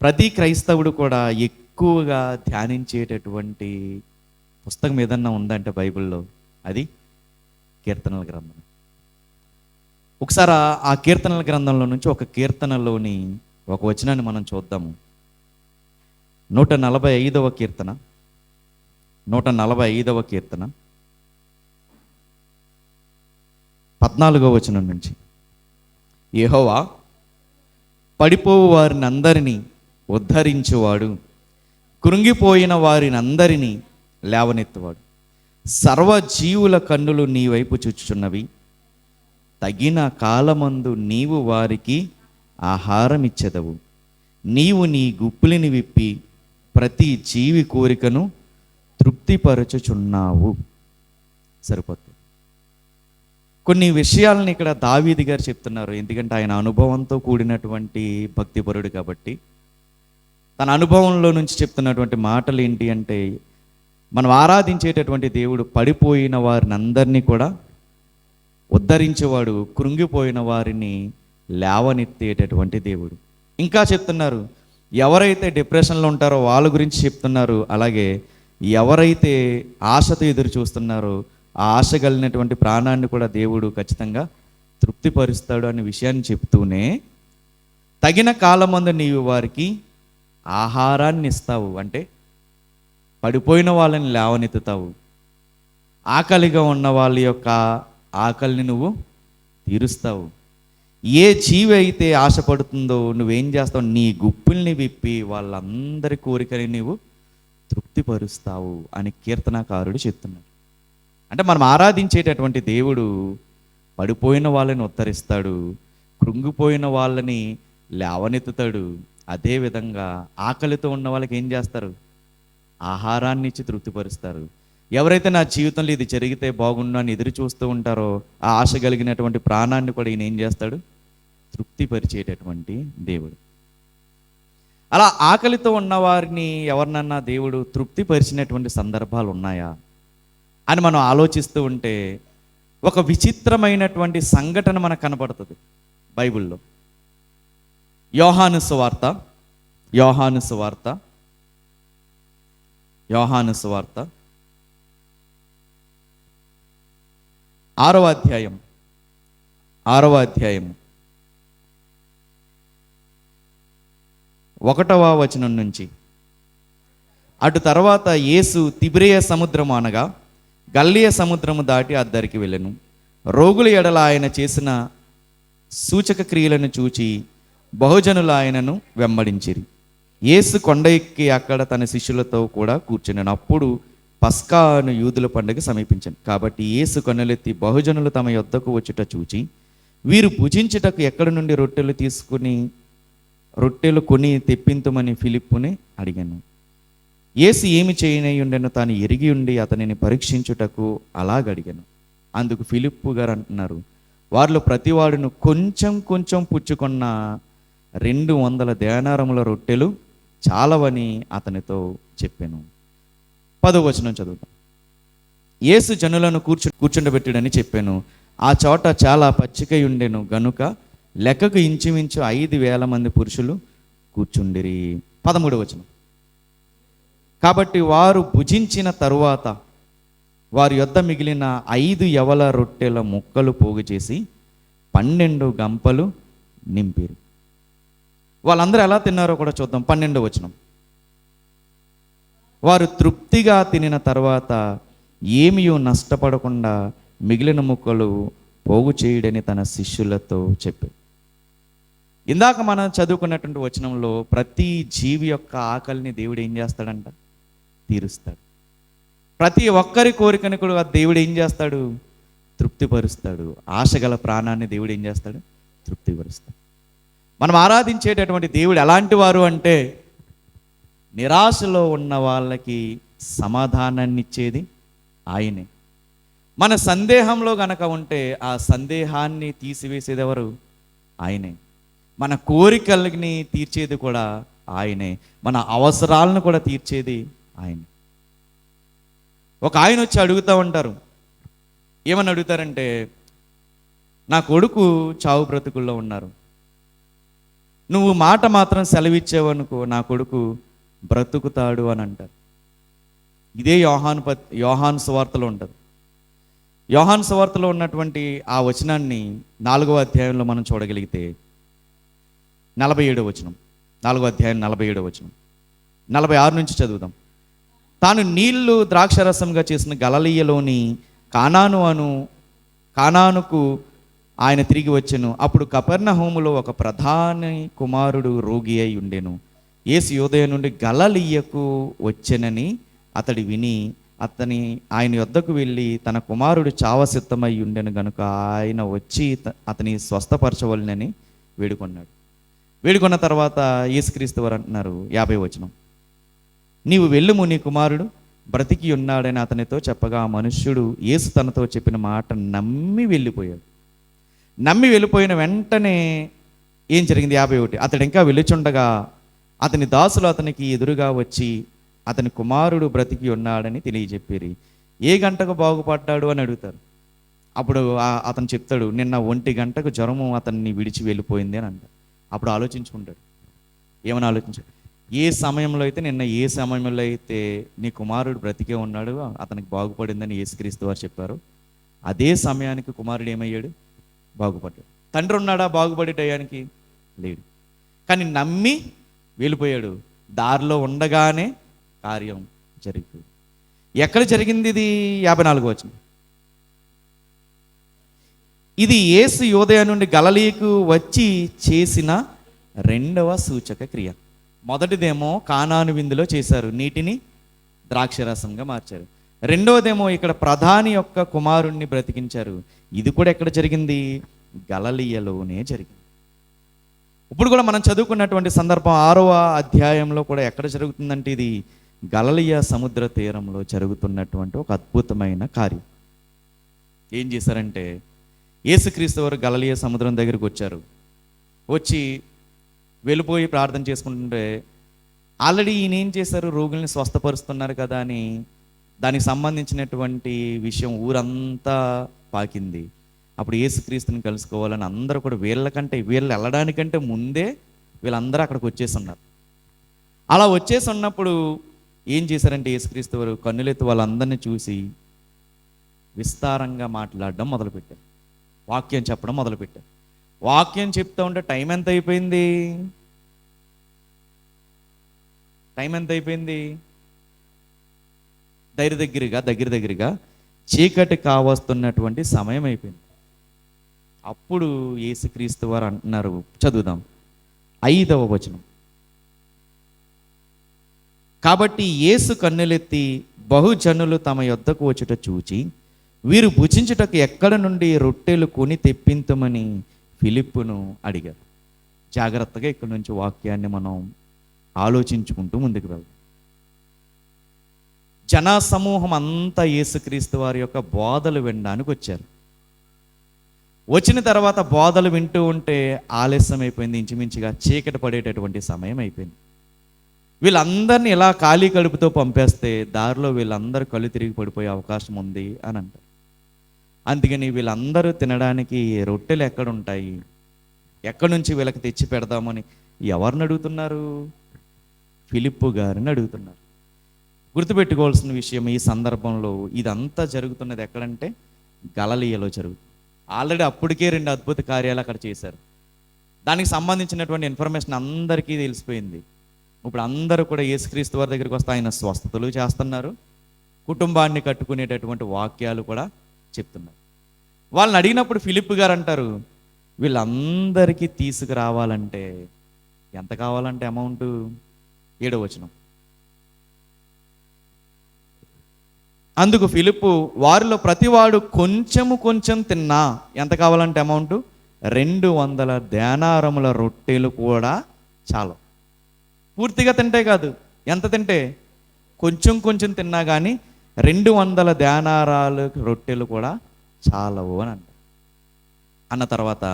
ప్రతి క్రైస్తవుడు కూడా ఎక్కువగా ధ్యానించేటటువంటి పుస్తకం ఏదన్నా ఉందంటే బైబిల్లో అది కీర్తనల గ్రంథం. ఒకసారి ఆ కీర్తనల గ్రంథంలో నుంచి ఒక కీర్తనలోని ఒక వచనాన్ని మనం చూద్దాము. 145వ కీర్తన, 145వ కీర్తన 14వ వచనం నుంచి. యెహోవా పడిపోవు వారిని అందరినీ ఉద్ధరించువాడు, కృంగిపోయిన వారిని అందరినీ లేవనెత్తువాడు. సర్వజీవుల కన్నులు నీ వైపు చూచుచున్నవి, తగిన కాలమందు నీవు వారికి ఆహారం ఇచ్చెదవు. నీవు నీ గుప్పులిని విప్పి ప్రతి జీవి కోరికను తృప్తిపరచుచున్నావు. సరిపోతుంది. కొన్ని విషయాలను ఇక్కడ దావీదు గారు చెప్తున్నారు. ఎందుకంటే ఆయన అనుభవంతో కూడినటువంటి భక్తిపరుడు కాబట్టి తన అనుభవంలో నుంచి చెప్తున్నటువంటి మాటలు ఏంటి అంటే, మనం ఆరాధించేటటువంటి దేవుడు పడిపోయిన వారిని అందరినీ కూడా ఉద్ధరించేవాడు, కృంగిపోయిన వారిని లేవనెత్తేటటువంటి దేవుడు. ఇంకా చెప్తున్నారు, ఎవరైతే డిప్రెషన్లో ఉంటారో వాళ్ళ గురించి చెప్తున్నారు. అలాగే ఎవరైతే ఆశతో ఎదురు చూస్తున్నారో ఆ ఆశ కలిగినటువంటి ప్రాణాన్ని కూడా దేవుడు ఖచ్చితంగా తృప్తిపరుస్తాడు అనే విషయాన్ని చెప్తూనే, తగిన కాలమందు నీవు వారికి ఆహారాన్ని ఇస్తావు, అంటే పడిపోయిన వాళ్ళని లేవనెత్తుతావు. ఆకలిగా ఉన్న వాళ్ళ యొక్క ఆకలిని నువ్వు తీరుస్తావు. ఏ జీవి అయితే ఆశపడుతుందో నువ్వేం చేస్తావు, నీ గుప్పుల్ని విప్పి వాళ్ళందరి కోరికని నువ్వు తృప్తిపరుస్తావు అని కీర్తనాకారుడు చెప్తున్నాడు. అంటే మనం ఆరాధించేటటువంటి దేవుడు పడిపోయిన వాళ్ళని ఉద్ధరిస్తాడు, కృంగిపోయిన వాళ్ళని లేవనెత్తుతాడు. అదేవిధంగా ఆకలితో ఉన్న వాళ్ళకి ఏం చేస్తారు, ఆహారాన్ని ఇచ్చి తృప్తిపరుస్తారు. ఎవరైతే నా జీవితంలో ఇది జరిగితే బాగుండు అని ఎదురు చూస్తూ ఉంటారో ఆ ఆశ కలిగినటువంటి ప్రాణాన్ని కూడా ఈయన ఏం చేస్తాడు, తృప్తిపరిచేటటువంటి దేవుడు. అలా ఆకలితో ఉన్నవారిని ఎవరినన్నా దేవుడు తృప్తిపరిచినటువంటి సందర్భాలు ఉన్నాయా అని మనం ఆలోచిస్తూ ఉంటే ఒక విచిత్రమైనటువంటి సంఘటన మనకు కనపడుతుంది బైబిల్లో. యోహాను సువార్త 6వ అధ్యాయం 1వ వచనం నుంచి. అటు తర్వాత యేసు తిబిరియ సముద్రము అనగా గల్లియ సముద్రము దాటి అద్దరికి వెళ్ళెను. రోగుల ఎడల ఆయన చేసిన సూచక క్రియలను చూచి బహుజనులు ఆయనను వెంబడించిరి. యేసు కొండ ఎక్కి అక్కడ తన శిష్యులతో కూడా కూర్చున్నాను. అప్పుడు పస్కా అను యూదుల పండుగ సమీపించాను. కాబట్టి యేసు కన్నులెత్తి బహుజనులు తమ యొద్దకు వచ్చుట చూచి, వీరు భుజించుటకు ఎక్కడి నుండి రొట్టెలు కొని తెప్పింతుమని ఫిలిప్పుని అడిగాను. యేసు ఏమి చేయనయ్యుండెను తాను ఎరిగి ఉండి అతనిని పరీక్షించుటకు అలాగడిగాను. అందుకు ఫిలిప్పు గారు అంటున్నారు, వారిలో ప్రతివాడును కొంచెం కొంచెం పుచ్చుకున్న 200 దేనారముల రొట్టెలు చాలవని అతనితో చెప్పాను. 10వ వచనం చదువుతాం. యేసు జనులను కూర్చుండబెట్టుడని చెప్పాను. ఆ చోట చాలా పచ్చికై ఉండెను గనుక లెక్కకు ఇంచుమించు 5,000 మంది పురుషులు కూర్చుండిరి. 13వ వచనం. కాబట్టి వారు భుజించిన తరువాత వారి యొద్ద మిగిలిన 5 యవల రొట్టెల ముక్కలు పోగు చేసి 12 గంపలు నింపిరు. వాళ్ళందరూ ఎలా తిన్నారో కూడా చూద్దాం. 12వ వచనం. వారు తృప్తిగా తినిన తర్వాత ఏమీ నష్టపడకుండా మిగిలిన ముక్కలు పోగు చేయుడని తన శిష్యులతో చెప్పారు. ఇందాక మనం చదువుకున్నటువంటి వచనంలో ప్రతి జీవి యొక్క ఆకలిని దేవుడు ఏం చేస్తాడంట, తీరుస్తాడు. ప్రతి ఒక్కరి కోరికని కూడా దేవుడు ఏం చేస్తాడు, తృప్తిపరుస్తాడు. ఆశగల ప్రాణాన్ని దేవుడు ఏం చేస్తాడు, తృప్తిపరుస్తాడు. మనం ఆరాధించేటటువంటి దేవుడు ఎలాంటి వారు అంటే, నిరాశలో ఉన్న వాళ్ళకి సమాధానాన్ని ఇచ్చేది ఆయనే. మన సందేహంలో గనక ఉంటే ఆ సందేహాన్ని తీసివేసేది ఎవరు, ఆయనే. మన కోరికల్ని తీర్చేది కూడా ఆయనే. మన అవసరాలను కూడా తీర్చేది ఆయనే. ఒక ఆయన వచ్చి అడుగుతూ ఉంటారు. ఏమని అడుగుతారంటే, నా కొడుకు చావు బ్రతుకుల్లో ఉన్నారు, నువ్వు మాట మాత్రం సెలవిచ్చావనుకో నా కొడుకు బ్రతుకుతాడు అని అంటారు. ఇదే యోహాను సువార్తలో ఉంటుంది. యోహాను సువార్తలో ఉన్నటువంటి ఆ వచనాన్ని 4వ అధ్యాయంలో మనం చూడగలిగితే 47వ వచనం, 4వ అధ్యాయం 47వ వచనం, 46 నుంచి చదువుదాం. తాను నీళ్లు ద్రాక్షరసంగా చేసిన గలిలయలోని కానానుకు ఆయన తిరిగి వచ్చెను. అప్పుడు కపెర్నహూములో ఒక ప్రధాని కుమారుడు రోగి అయి ఉండెను. యేసు యూదయ నుండి గలిలయకు వచ్చెనని అతడు విని ఆయన యొద్దకు వెళ్ళి తన కుమారుడు చావసిద్ధమై ఉండెను గనుక ఆయన వచ్చి అతని స్వస్థపరచవలనని వేడుకున్నాడు. వేడుకున్న తర్వాత యేసుక్రీస్తు వారు అంటున్నారు 50వ వచనం, నీవు వెళ్ళుము, నీ కుమారుడు బ్రతికి ఉన్నాడని అతనితో చెప్పగా ఆ మనుష్యుడు యేసు తనతో చెప్పిన మాట నమ్మి వెళ్ళిపోయాడు. నమ్మి వెళ్ళిపోయిన వెంటనే ఏం జరిగింది? 51, అతడు ఇంకా వెళ్ళుచుండగా అతని దాసులు అతనికి ఎదురుగా వచ్చి అతని కుమారుడు బ్రతికి ఉన్నాడని తెలియజెప్పారు. ఏ గంటకు బాగుపడ్డాడు అని అడుగుతారు. అప్పుడు అతను చెప్తాడు, నిన్న 1 గంటకు జ్వరము అతన్ని విడిచి వెళ్ళిపోయింది అని అంటారు. అప్పుడు ఆలోచించుకుంటాడు. ఏమని ఆలోచించాడు? ఏ సమయంలో అయితే నీ కుమారుడు బ్రతికే ఉన్నాడు, అతనికి బాగుపడిందని యేసుక్రీస్తు వారు చెప్పారు, అదే సమయానికి కుమారుడు ఏమయ్యాడు? బాగుపడ్డాడు. తండ్రి ఉన్నాడా బాగుపడే టయానికి? లేడు. కానీ నమ్మి వెళ్ళిపోయాడు. దారిలో ఉండగానే కార్యం జరిగింది. ఎక్కడ జరిగింది ఇది? 54వ వచనం. ఇది యేసు యూదయ నుండి గలిలయకు వచ్చి చేసిన 2వ సూచక క్రియ. మొదటిదేమో కానాను విందులో చేశారు, నీటిని ద్రాక్షరసంగా మార్చారు. రెండవదేమో ఇక్కడ ప్రధాని యొక్క కుమారుణ్ణి బ్రతికించారు. ఇది కూడా ఎక్కడ జరిగింది? గలిలయలోనే జరిగింది. ఇప్పుడు కూడా మనం చదువుకున్నటువంటి సందర్భం 6వ అధ్యాయంలో కూడా ఎక్కడ జరుగుతుందంటే ఇది గలిలయ సముద్ర తీరంలో జరుగుతున్నటువంటి ఒక అద్భుతమైన కార్యం. ఏం చేశారంటే యేసుక్రీస్తు వారు గలిలయ సముద్రం దగ్గరికి వచ్చారు. వచ్చి వెళ్ళిపోయి ప్రార్థన చేసుకుంటుంటే ఆల్రెడీ ఈయన ఏం చేశారు? రోగుల్ని స్వస్థపరుస్తున్నారు కదా అని దానికి సంబంధించినటువంటి విషయం ఊరంతా పాకింది. అప్పుడు యేసుక్రీస్తుని కలుసుకోవాలని అందరూ కూడా వీళ్ళు వెళ్ళడానికంటే ముందే వీళ్ళందరూ అక్కడికి వచ్చేసి ఉన్నారు. అలా వచ్చేసి ఉన్నప్పుడు ఏం చేశారంటే యేసుక్రీస్తు వారు కన్నులెత్తి వాళ్ళందరినీ చూసి విస్తారంగా మాట్లాడడం మొదలుపెట్టారు. వాక్యం చెప్పడం మొదలుపెట్టారు. వాక్యం చెప్తూ ఉంటే టైం ఎంత అయిపోయింది? దగ్గర దగ్గరగా చీకటి కావస్తున్నటువంటి సమయం అయిపోయింది. అప్పుడు యేసుక్రీస్తు వారు అంటున్నారు, చదువుదాం 5వ వచనం. కాబట్టి యేసు కన్నులెత్తి బహుజనులు తమ యొద్దకు వచ్చుట చూచి వీరు భుజించుటకు ఎక్కడ నుండి రొట్టెలు కొని తెప్పించమని ఫిలిప్పును అడిగారు. జాగ్రత్తగా ఇక్కడ నుంచి వాక్యాన్ని మనం ఆలోచించుకుంటూ ముందుకు వెళ్దాం. జన సమూహం అంతా యేసుక్రీస్తు వారి యొక్క బోధలు వినడానికి వచ్చారు. వచ్చిన తర్వాత బోధలు వింటూ ఉంటే ఆలస్యం అయిపోయింది. ఇంచుమించుగా చీకటి పడేటటువంటి సమయం అయిపోయింది. వీళ్ళందరినీ ఇలా ఖాళీ కడుపుతో పంపేస్తే దారిలో వీళ్ళందరూ కళ్ళు తిరిగి పడిపోయే అవకాశం ఉంది అని అంటారు. అందుకని వీళ్ళందరూ తినడానికి రొట్టెలు ఎక్కడుంటాయి, ఎక్కడి నుంచి వీళ్ళకి తెచ్చి పెడదామని ఎవరిని అడుగుతున్నారు? ఫిలిప్పు గారిని అడుగుతున్నారు. గుర్తుపెట్టుకోవాల్సిన విషయం ఈ సందర్భంలో ఇదంతా జరుగుతున్నది ఎక్కడంటే గలిలయలో జరుగుతుంది. ఆల్రెడీ అప్పటికే 2 అద్భుత కార్యాలు అక్కడ చేశారు. దానికి సంబంధించినటువంటి ఇన్ఫర్మేషన్ అందరికీ తెలిసిపోయింది. ఇప్పుడు అందరూ కూడా యేసుక్రీస్తు వారి దగ్గరికి వస్తే ఆయన స్వస్థతలు చేస్తున్నారు, కుటుంబాన్ని కట్టుకునేటటువంటి వాక్యాలు కూడా చెప్తున్నారు. వాళ్ళని అడిగినప్పుడు ఫిలిప్ గారు అంటారు, వీళ్ళందరికీ తీసుకురావాలంటే ఎంత కావాలంటే అమౌంట్? 7వ వచనం. అందుకు ఫిలిప్పు వారిలో ప్రతివాడు కొంచెం తిన్నా ఎంత కావాలంటే అమౌంట్? 200 దేనారముల రొట్టెలు కూడా చాలు. పూర్తిగా తింటే కాదు, ఎంత తింటే? కొంచెం తిన్నా కానీ 200 దేనారాలు రొట్టెలు కూడా చాలవు అని అన్న తర్వాత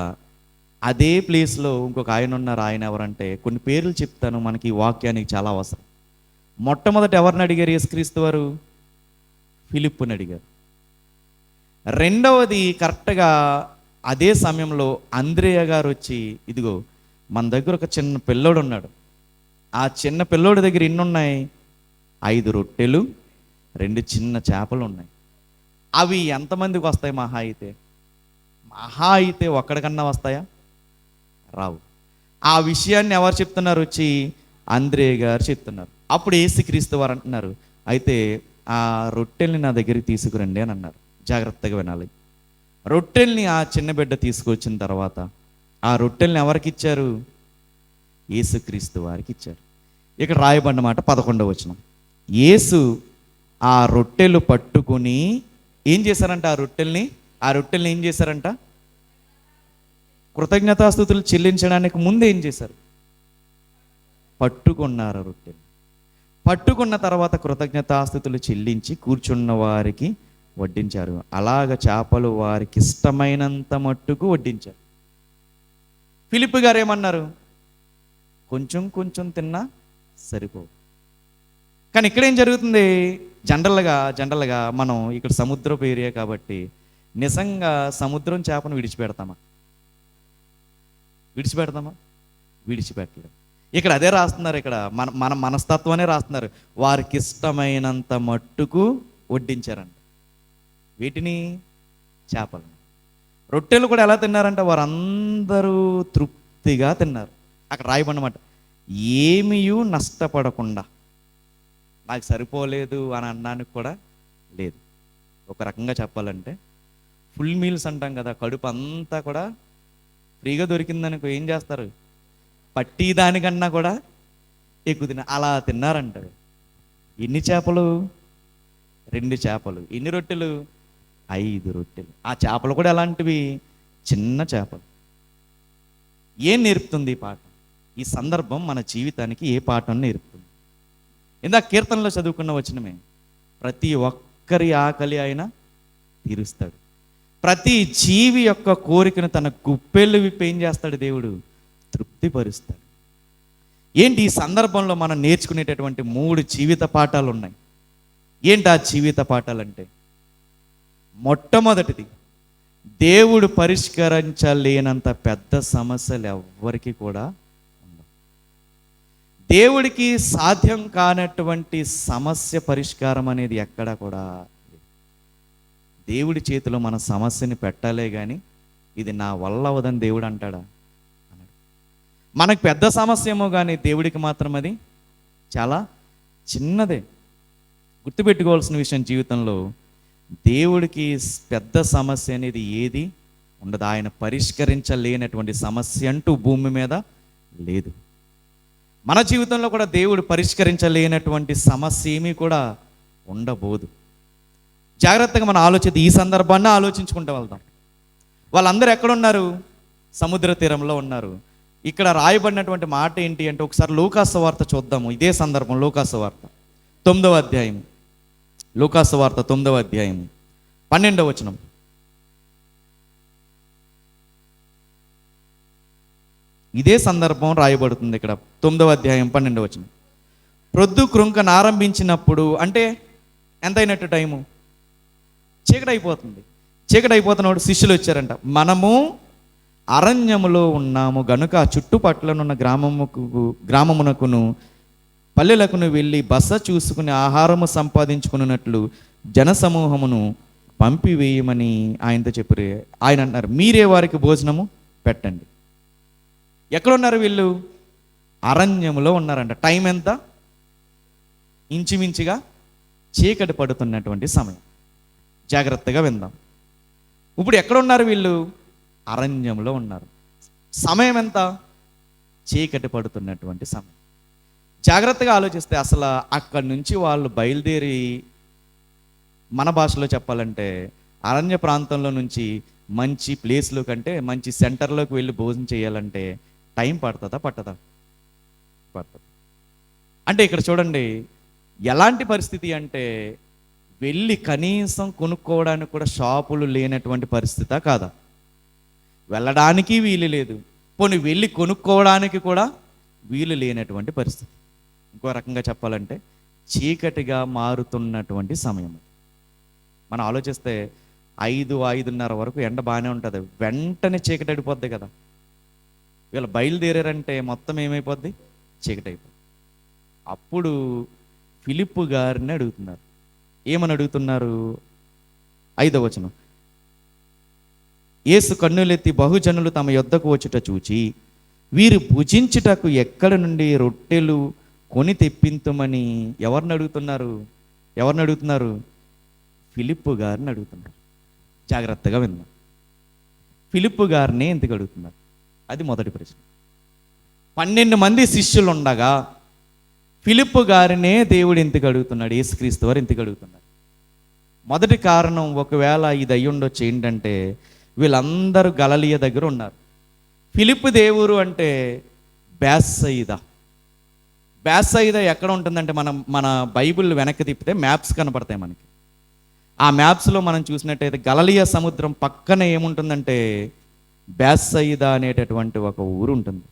అదే ప్లేస్లో ఇంకొక ఆయన ఉన్నారు. ఆయన ఎవరంటే, కొన్ని పేర్లు చెప్తాను, మనకి ఈ వాక్యానికి చాలా అవసరం. మొట్టమొదటి ఎవరిని అడిగారు యేసుక్రీస్తు వారు? ఫిలిప్పుని అడిగారు. రెండవది కరెక్ట్గా అదే సమయంలో అంద్రేయ గారు వచ్చి, ఇదిగో మన దగ్గర ఒక చిన్న పిల్లోడు ఉన్నాడు. ఆ చిన్న పిల్లోడి దగ్గర ఎన్ని ఉన్నాయి? 5 రొట్టెలు, 2 చిన్న చేపలు ఉన్నాయి. అవి ఎంతమందికి వస్తాయి? మహా అయితే ఒక్కడికన్నా వస్తాయా? రావు. ఆ విషయాన్ని ఎవరు చెప్తున్నారు? వచ్చి అంద్రే గారు చెప్తున్నారు. అప్పుడు యేసుక్రీస్తు వారు అంటున్నారు, అయితే ఆ రొట్టెల్ని నా దగ్గరికి తీసుకురండి అని అన్నారు. జాగ్రత్తగా వినాలి. రొట్టెల్ని ఆ చిన్న బిడ్డ తీసుకొచ్చిన తర్వాత ఆ రొట్టెల్ని ఎవరికి ఇచ్చారు? యేసుక్రీస్తు వారికి ఇచ్చారు. ఇక్కడ రాయబడిన మాట 11వ వచనం. యేసు ఆ రొట్టెలు పట్టుకుని ఏం చేశారంట? ఆ రొట్టెల్ని ఏం చేశారంట? కృతజ్ఞతాస్తుతులు చెల్లించడానికి ముందు ఏం చేశారు? పట్టుకున్నారు రొట్టెలు. పట్టుకున్న తర్వాత కృతజ్ఞతాస్తుతులు చెల్లించి కూర్చున్న వారికి వడ్డించారు. అలాగ చేపలు వారికి ఇష్టమైనంత మట్టుకు వడ్డించారు. ఫిలిప్ గారు ఏమన్నారు? కొంచెం కొంచెం తిన్నా సరిపో. కానీ ఇక్కడేం జరుగుతుంది? జనరల్గా మనం ఇక్కడ సముద్రపు ఏరియా కాబట్టి నిజంగా సముద్రం చేపను విడిచిపెడతామా? విడిచిపెట్టలేదు. ఇక్కడ అదే రాస్తున్నారు. ఇక్కడ మన మనస్తత్వాన్ని రాస్తున్నారు. వారికి ఇష్టమైనంత మట్టుకు వడ్డించారంట. వీటిని చేపలు. రొట్టెలు కూడా ఎలా తిన్నారంట? వారందరూ తృప్తిగా తిన్నారు. అక్కడ రాయబడినమాట, ఏమీయూ నష్టపడకుండా. నాకు సరిపోలేదు అని అనడానికి కూడా లేదు. ఒక రకంగా చెప్పాలంటే ఫుల్ మీల్స్ అంటాం కదా, కడుపు అంతా కూడా ఫ్రీగా దొరికిందనుకో ఏం చేస్తారు? పట్టి దానికన్నా కూడా ఎక్కువ అలా తిన్నారంట. ఎన్ని చేపలు? 2 చేపలు. ఎన్ని రొట్టెలు? 5 రొట్టెలు. ఆ చేపలు కూడా ఎలాంటివి? చిన్న చేపలు. ఏం నేర్పుతుంది ఈ పాఠం? ఈ సందర్భం మన జీవితానికి ఏ పాఠం నేర్పుతుంది? ఇందాక కీర్తనలో చదువుకున్న వచనమే, ప్రతి ఒక్కరి ఆకలి ఆయన తీరుస్తాడు. ప్రతి జీవి యొక్క కోరికను తన గుప్పెళ్ళు విప్పి ఏం చేస్తాడు? దేవుడు తృప్తిపరుస్తాడు. ఏంటి ఈ సందర్భంలో మనం నేర్చుకునేటటువంటి 3 జీవిత పాఠాలు ఉన్నాయి. ఏంటి ఆ జీవిత పాఠాలంటే, మొట్టమొదటిది, దేవుడు పరిష్కరించలేనంత పెద్ద సమస్యలు ఎవ్వరికి కూడా ఉండవు. దేవుడికి సాధ్యం కానటువంటి సమస్య పరిష్కారం అనేది ఎక్కడా కూడా లేదు. దేవుడి చేతిలో మన సమస్యని పెట్టాలే కానీ ఇది నా వల్ల అవదని దేవుడు అంటాడా? అన్నాడు. మనకు పెద్ద సమస్య ఏమో కానీ దేవుడికి మాత్రం అది చాలా చిన్నదే. గుర్తుపెట్టుకోవాల్సిన విషయం, జీవితంలో దేవుడికి పెద్ద సమస్య అనేది ఏది ఉండదు. ఆయన పరిష్కరించలేనటువంటి సమస్య అంటూ భూమి మీద లేదు. మన జీవితంలో కూడా దేవుడు పరిష్కరించలేనటువంటి సమస్య ఏమీ కూడా ఉండబోదు. జాగ్రత్తగా మనం ఆలోచిద్దాం. ఈ సందర్భాన్ని ఆలోచించుకుంటూ వెళ్దాం. వాళ్ళందరూ ఎక్కడున్నారు? సముద్ర తీరంలో ఉన్నారు. ఇక్కడ రాయబడినటువంటి మాట ఏంటి అంటే, ఒకసారి లూకాసు వార్త చూద్దాము. ఇదే సందర్భం లూకాసు వార్త 9వ అధ్యాయం. లూకాసు వార్త 9వ అధ్యాయం 12వ వచనం. ఇదే సందర్భం రాయబడుతుంది ఇక్కడ 9వ అధ్యాయం 12వ వచనం. ప్రొద్దు కృంకను ఆరంభించినప్పుడు, అంటే ఎంత అయినట్టు టైము? చీకటి అయిపోతున్నప్పుడు శిష్యులు వచ్చారంట. మనము అరణ్యములో ఉన్నాము గనుక చుట్టుపట్లనున్న గ్రామమునకును పల్లెలకును వెళ్ళి బస చూసుకుని ఆహారము సంపాదించుకున్నట్లు జనసమూహమును పంపివేయమని ఆయనతో చెప్పారు. ఆయన అన్నారు, మీరే వారికి భోజనము పెట్టండి. ఎక్కడున్నారు వీళ్ళు? అరణ్యములో ఉన్నారంట. టైం ఎంత? ఇంచుమించుగా చీకటి పడుతున్నటువంటి సమయం. జాగ్రత్తగా విందాం. ఇప్పుడు ఎక్కడున్నారు వీళ్ళు? అరణ్యంలో ఉన్నారు. సమయం ఎంత? చీకటి పడుతున్నటువంటి సమయం. జాగ్రత్తగా ఆలోచిస్తే అసలు అక్కడి నుంచి వాళ్ళు బయలుదేరి, మన భాషలో చెప్పాలంటే అరణ్య ప్రాంతంలో నుంచి మంచి ప్లేస్లో కంటే మంచి సెంటర్లోకి వెళ్ళి భోజనం చేయాలంటే టైం పడుతుందా? పడుతుంది. అంటే ఇక్కడ చూడండి ఎలాంటి పరిస్థితి అంటే, వెళ్ళి కనీసం కొనుక్కోవడానికి కూడా షాపులు లేనటువంటి పరిస్థితా కాదా? వెళ్ళడానికి వీలు లేదు, పోనీ వెళ్ళి కొనుక్కోవడానికి కూడా వీలు లేనటువంటి పరిస్థితి. ఇంకో రకంగా చెప్పాలంటే చీకటిగా మారుతున్నటువంటి సమయం. మనం ఆలోచిస్తే 5-5:30 వరకు ఎండ బాగానే ఉంటుంది, వెంటనే చీకటి అడిపోద్ది కదా. వీళ్ళు బయలుదేరారంటే మొత్తం ఏమైపోద్ది? చీకటి అయిపోద్ది. అప్పుడు ఫిలిప్పు గారిని అడుగుతున్నారు. ఏమని అడుగుతున్నారు? 5వ వచనం. యేసు కన్నులెత్తి బహుజనులు తమ యొద్దకు వచ్చుట చూచి, వీరు భుజించుటకు ఎక్కడ నుండి రొట్టెలు కొని తెప్పింతుమని ఎవరిని అడుగుతున్నారు? ఎవరిని అడుగుతున్నారు? ఫిలిప్పు గారిని అడుగుతున్నారు. జాగ్రత్తగా విందాం. ఫిలిప్పు గారిని ఎందుకు అడుగుతున్నారు? అది మొదటి ప్రశ్న. 12 మంది శిష్యులు ఉండగా ఫిలిప్పు గారినే దేవుడు ఎందుకు అడుగుతున్నాడు? యేసుక్రీస్తు వారు ఎందుకు అడుగుతున్నారు? మొదటి కారణం, ఒకవేళ ఇది అయ్యి ఉండొచ్చు, ఏంటంటే వీళ్ళందరూ గలిలయ దగ్గర ఉన్నారు. ఫిలిప్పు దేవురు అంటే బేత్సయిదా. బేత్సయిదా ఎక్కడ ఉంటుందంటే మన బైబిల్ వెనక్కి తిప్పితే మ్యాప్స్ కనపడతాయి మనకి. ఆ మ్యాప్స్లో మనం చూసినట్టయితే గలిలయ సముద్రం పక్కన ఏముంటుందంటే బేత్సయిదా అనేటటువంటి ఒక ఊరు ఉంటుంది.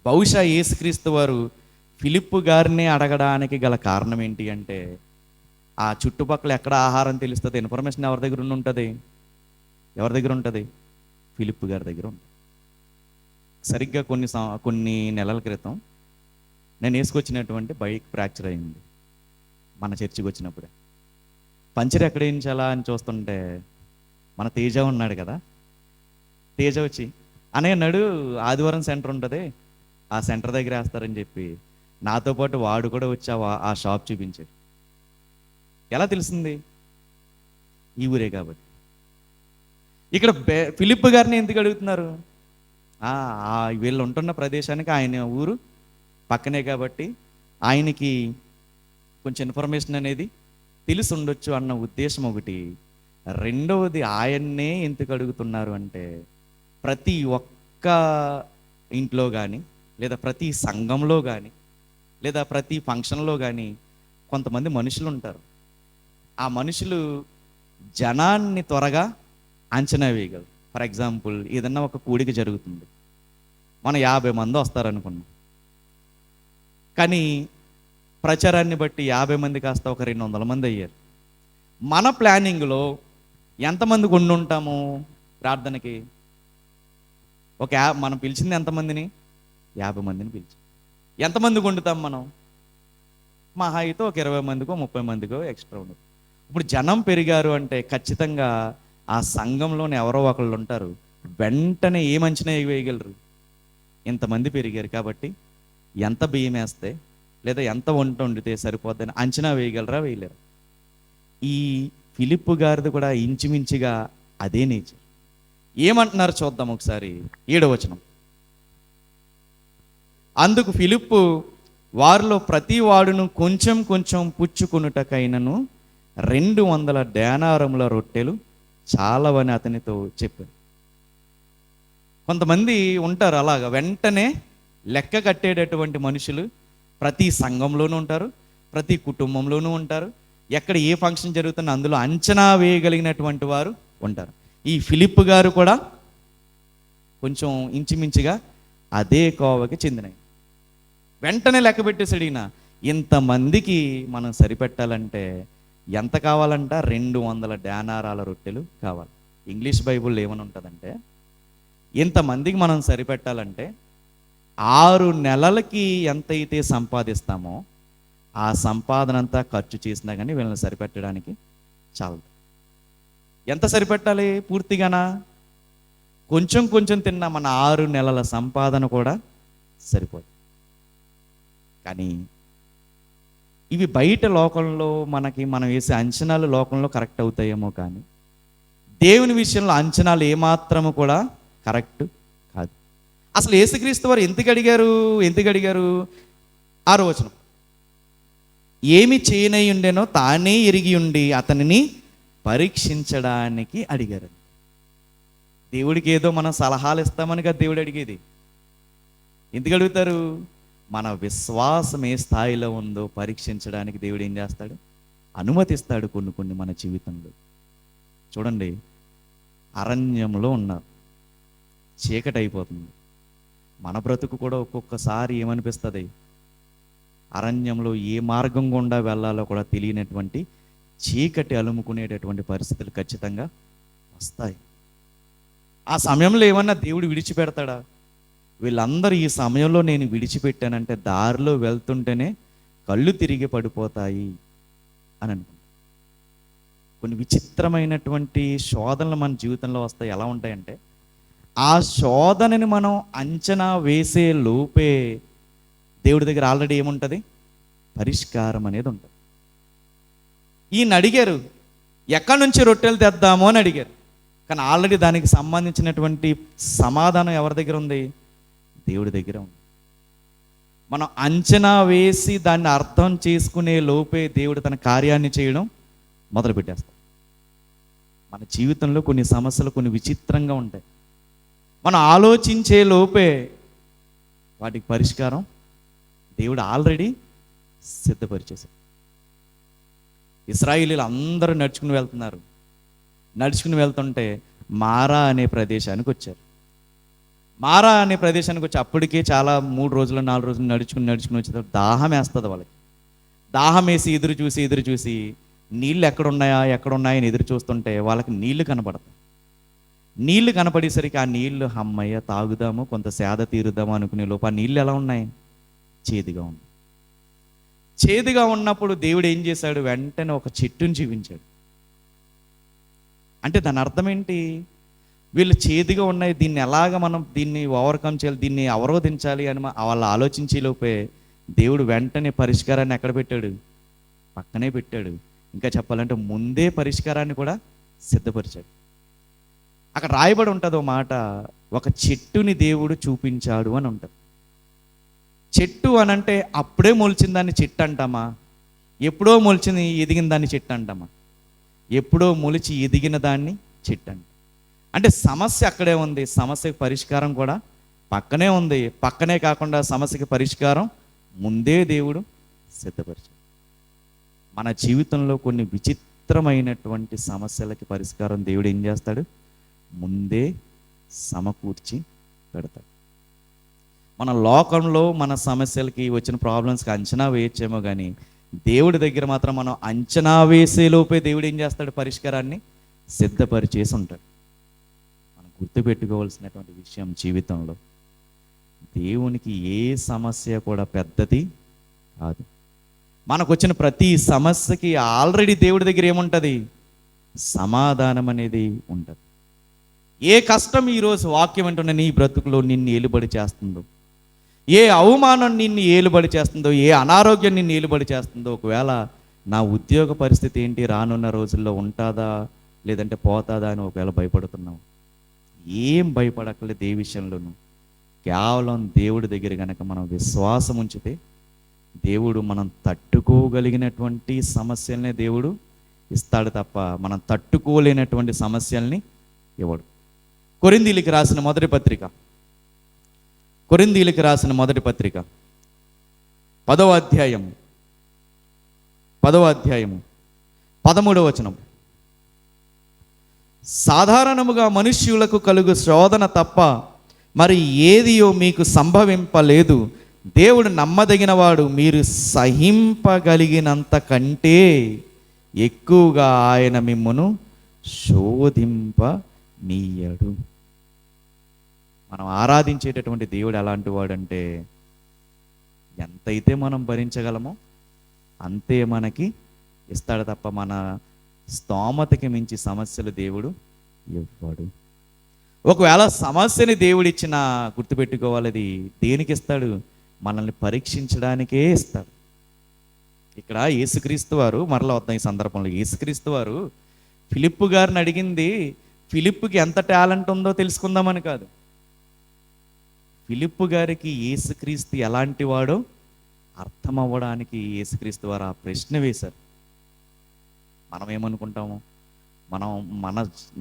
బహుశా యేసుక్రీస్తు వారు ఫిలిప్పు గారిని అడగడానికి గల కారణం ఏంటి అంటే, ఆ చుట్టుపక్కల ఎక్కడ ఆహారం తెలుస్తుంది, ఇన్ఫర్మేషన్ ఎవరి దగ్గర ఉంటుంది? ఎవరి దగ్గర ఉంటుంది? ఫిలిప్పు గారి దగ్గర ఉంటుంది. సరిగ్గా కొన్ని నెలల క్రితం నేను వేసుకొచ్చినటువంటి బైక్ ఫ్రాక్చర్ అయింది మన చర్చికి వచ్చినప్పుడే. పంచర్ ఎక్కడ వేయించాలా అని చూస్తుంటే మన తేజ ఉన్నాడు కదా, తేజ వచ్చి అన్నాడు, ఆదివారం సెంటర్ ఉంటుంది, ఆ సెంటర్ దగ్గర వేస్తారని చెప్పి నాతో పాటు వాడు కూడా వచ్చి ఆ షాప్ చూపించాడు. ఎలా తెలిసింది? ఈ ఊరే కాబట్టి. ఇక్కడ ఫిలిప్పు గారిని ఎందుకు అడుగుతున్నారు? వీళ్ళు ఉంటున్న ప్రదేశానికి ఆయన ఊరు పక్కనే కాబట్టి ఆయనకి కొంచెం ఇన్ఫర్మేషన్ అనేది తెలిసి ఉండొచ్చు అన్న ఉద్దేశం ఒకటి. రెండవది, ఆయన్నే ఎందుకు అడుగుతున్నారు అంటే, ప్రతి ఒక్క ఇంట్లో కానీ, లేదా ప్రతి సంఘంలో కానీ, లేదా ప్రతి ఫంక్షన్లో కానీ కొంతమంది మనుషులు ఉంటారు. ఆ మనుషులు జనాన్ని త్వరగా అంచనా వేయగలరు. ఫర్ ఎగ్జాంపుల్, ఏదన్నా ఒక కూడిక జరుగుతుంది, మనం 50 మంది వస్తారనుకున్నాం, కానీ ప్రచారాన్ని బట్టి 50 మంది కాస్త ఒక 200 మంది అయ్యారు. మన ప్లానింగ్లో ఎంతమందికి ఉంటాము ప్రార్థనకి? మనం పిలిచింది ఎంతమందిని? 50 మందిని పిలిచి. ఎంతమందికి వండుతాం మనం? మహా అయితే ఒక 20 మందికో 30 మందికో ఎక్స్ట్రా ఉండదు. ఇప్పుడు జనం పెరిగారు అంటే ఖచ్చితంగా ఆ సంఘంలోనే ఎవరో ఒకళ్ళు ఉంటారు, వెంటనే ఏమంచనా వేయగలరు? ఇంతమంది పెరిగారు కాబట్టి ఎంత బియ్యం వేస్తే లేదా ఎంత వంట వండితే సరిపోద్దని అంచనా వేయగలరా? వేయలేరు. ఈ ఫిలిప్పు గారిది కూడా ఇంచుమించుగా అదే నేచర్. ఏమంటున్నారు చూద్దాం ఒకసారి. 7వ వచనం. అందుకు ఫిలిప్పు వారిలో ప్రతి వాడును కొంచెం కొంచెం పుచ్చుకొనుటకైనను 200 దేనారముల రొట్టెలు చాలవని అతనితో చెప్పారు. కొంతమంది ఉంటారు అలాగా, వెంటనే లెక్క కట్టేటటువంటి మనుషులు ప్రతి సంఘంలోనూ ఉంటారు, ప్రతి కుటుంబంలోనూ ఉంటారు. ఎక్కడ ఏ ఫంక్షన్ జరుగుతున్నా అందులో అంచనా వేయగలిగినటువంటి వారు ఉంటారు. ఈ ఫిలిప్పు గారు కూడా కొంచెం ఇంచుమించుగా అదే కోవకి చెందినవి. వెంటనే లెక్క పెట్టేసాడు ఈయన. ఇంతమందికి మనం సరిపెట్టాలంటే ఎంత కావాలంట? 200 దేనారాల రొట్టెలు కావాలి. ఇంగ్లీష్ బైబుల్ ఏమని ఉంటుందంటే, ఇంతమందికి మనం సరిపెట్టాలంటే 6 నెలలకి ఎంతైతే సంపాదిస్తామో ఆ సంపాదన అంతా ఖర్చు చేసినా కానీ వీళ్ళని సరిపెట్టడానికి చాలదు. ఎంత సరిపెట్టాలి పూర్తిగానా? కొంచెం కొంచెం తిన్నా మన 6 నెలల సంపాదన కూడా సరిపోదు. కానీ ఇవి బయట లోకంలో మనం వేసే అంచనాలు లోకంలో కరెక్ట్ అవుతాయేమో, కానీ దేవుని విషయంలో అంచనాలు ఏమాత్రము కూడా కరెక్ట్ కాదు. అసలు యేసుక్రీస్తు వారు ఎందుకు అడిగారు? 6వ వచనం. ఏమి చేయనై ఉండేనో తానే ఎరిగి ఉండి అతనిని పరీక్షించడానికి అడిగారు. దేవుడికి ఏదో మనం సలహాలు ఇస్తామని కదా దేవుడు అడిగేది. ఎందుకు అడుగుతారు? మన విశ్వాసం ఏ స్థాయిలో ఉందో పరీక్షించడానికి దేవుడు ఏం చేస్తాడు? అనుమతిస్తాడు కొన్ని మన జీవితంలో. చూడండి, అరణ్యంలో ఉన్నారు, చీకటి అయిపోతుంది. మన బ్రతుకు కూడా ఒక్కొక్కసారి ఏమనిపిస్తుంది? అరణ్యంలో ఏ మార్గం గుండా వెళ్ళాలో కూడా తెలియనటువంటి చీకటి అలుముకునేటటువంటి పరిస్థితులు ఖచ్చితంగా వస్తాయి. ఆ సమయంలో ఏమన్నా దేవుడు విడిచిపెడతాడా? వీళ్ళందరూ ఈ సమయంలో నేను విడిచిపెట్టానంటే దారిలో వెళ్తుంటేనే కళ్ళు తిరిగి పడిపోతాయి అని అనుకుంటాను. కొన్ని విచిత్రమైనటువంటి శోధనలు మన జీవితంలో వస్తాయి. ఎలా ఉంటాయంటే ఆ శోధనని మనం అంచనా వేసే లోపే దేవుడి దగ్గర ఆల్రెడీ ఏముంటుంది, పరిష్కారం అనేది ఉంటుంది. ఈయన అడిగారు ఎక్కడి నుంచి రొట్టెలు తెద్దాము అని అడిగారు, కానీ ఆల్రెడీ దానికి సంబంధించినటువంటి సమాధానం ఎవరి దగ్గర ఉంది, దేవుడి దగ్గర ఉంది. మనం అంచనా వేసి దాన్ని అర్థం చేసుకునే లోపే దేవుడు తన కార్యాన్ని చేయడం మొదలుపెట్టేస్తాం. మన జీవితంలో కొన్ని సమస్యలు కొన్ని విచిత్రంగా ఉంటాయి. మనం ఆలోచించే లోపే వాటికి పరిష్కారం దేవుడు ఆల్రెడీ సిద్ధపరిచేశాడు. ఇశ్రాయేలీలు అందరూ నడుచుకుని వెళ్తుంటే మారా అనే ప్రదేశానికి వచ్చారు. మారా అనే ప్రదేశానికి వచ్చి అప్పటికే చాలా 3 రోజులు 4 రోజులు నడుచుకుని వచ్చేటప్పుడు దాహం వేస్తుంది వాళ్ళకి. దాహం వేసి ఎదురు చూసి నీళ్ళు ఎక్కడున్నాయని ఎదురు చూస్తుంటే వాళ్ళకి నీళ్లు కనపడతాయి. నీళ్లు కనపడేసరికి ఆ నీళ్లు అమ్మయ్య తాగుదాము, కొంత సేద తీరుదాము అనుకునే లోపు ఆ నీళ్ళు ఎలా ఉన్నాయి, చేదుగా ఉన్నాయి. చేదుగా ఉన్నప్పుడు దేవుడు ఏం చేశాడు, వెంటనే ఒక చెట్టుని చూపించాడు. అంటే దాని అర్థం ఏంటి, వీళ్ళు చేదుగా ఉన్నాయి, దీన్ని ఎలాగ మనం దీన్ని ఓవర్కమ్ చేయాలి, దీన్ని అవరోధించాలి అని వాళ్ళు ఆలోచించే లోపే దేవుడు వెంటనే పరిష్కారాన్ని ఎక్కడ పెట్టాడు, పక్కనే పెట్టాడు. ఇంకా చెప్పాలంటే ముందే పరిష్కారాన్ని కూడా సిద్ధపరిచాడు. అక్కడ రాయబడి ఉంటుంది ఓ మాట, ఒక చెట్టుని దేవుడు చూపించాడు అని ఉంటుంది. చెట్టు అనంటే అప్పుడే మొలిచిన దాన్ని చెట్టు అంటామా, ఎప్పుడో మొలిచింది ఎదిగిన దాన్ని చెట్టు అంటామా? ఎప్పుడో మొలిచి ఎదిగిన దాన్ని చెట్టు అంట. అంటే సమస్య అక్కడే ఉంది, సమస్యకి పరిష్కారం కూడా పక్కనే ఉంది. పక్కనే కాకుండా సమస్యకి పరిష్కారం ముందే దేవుడు సిద్ధపరిచాడు. మన జీవితంలో కొన్ని విచిత్రమైనటువంటి సమస్యలకి పరిష్కారం దేవుడు ఏం చేస్తాడు, ముందే సమకూర్చి పెడతాడు. మన లోకంలో మన సమస్యలకి వచ్చిన ప్రాబ్లమ్స్కి అంచనా వేయచ్చేమో కానీ దేవుడి దగ్గర మాత్రం మనం అంచనా వేసే లోపే దేవుడు ఏం చేస్తాడు, పరిష్కారాన్ని సిద్ధపరిచేసి ఉంటాడు. మనం గుర్తుపెట్టుకోవాల్సినటువంటి విషయం, జీవితంలో దేవునికి ఏ సమస్య కూడా పెద్దది కాదు. మనకు వచ్చిన ప్రతి సమస్యకి ఆల్రెడీ దేవుడి దగ్గర ఏముంటుంది, సమాధానం అనేది ఉంటుంది. ఏ కష్టం ఈరోజు వాక్యం అంటున్న నీ బ్రతుకులో నిన్ను ఏలుబడి చేస్తుందో, ఏ అవమానం నిన్ను ఏలుబడి చేస్తుందో, ఏ అనారోగ్యం నిన్ను ఏలుబడి చేస్తుందో, ఒకవేళ నా ఉద్యోగ పరిస్థితి ఏంటి, రానున్న రోజుల్లో ఉంటుందా లేదంటే పోతుందా అని ఒకవేళ భయపడుతున్నావు, ఏం భయపడక్కర్లేదు. ఏ విషయంలోనూ కేవలం దేవుడి దగ్గర కనుక మనం విశ్వాసం ఉంచితే దేవుడు మనం తట్టుకోగలిగినటువంటి సమస్యల్నే దేవుడు ఇస్తాడు తప్ప మనం తట్టుకోలేనటువంటి సమస్యల్ని ఇవ్వడు. కొరింథీయులకు రాసిన మొదటి పత్రిక 10వ అధ్యాయం 13వ వచనం. సాధారణముగా మనుష్యులకు కలుగు శోధన తప్ప మరి ఏదియో మీకు సంభవింపలేదు. దేవుడు నమ్మదగినవాడు, మీరు సహింపగలిగినంత కంటే ఎక్కువగా ఆయన మిమ్మును శోధింపనీయడు. మనం ఆరాధించేటటువంటి దేవుడు ఎలాంటి వాడంటే ఎంతైతే మనం భరించగలమో అంతే మనకి ఇస్తాడు తప్ప మన స్తోమతకి మించి సమస్యలు దేవుడు ఇవ్వడు. ఒకవేళ సమస్యని దేవుడిచ్చినా గుర్తుపెట్టుకోవాలి, అది దేనికి ఇస్తాడు, మనల్ని పరీక్షించడానికే ఇస్తాడు. ఇక్కడ యేసుక్రీస్తు వారు, మరలా వద్దాం ఈ సందర్భంలో, యేసుక్రీస్తు వారు ఫిలిప్పు గారిని అడిగింది ఫిలిప్పుకి ఎంత టాలెంట్ ఉందో తెలుసుకుందామని కాదు, ఫిలిప్పు గారికి యేసుక్రీస్తు ఎలాంటి వాడో అర్థం అవ్వడానికి యేసుక్రీస్తు వారు ఆ ప్రశ్న వేశారు. మనం ఏమనుకుంటాము, మనం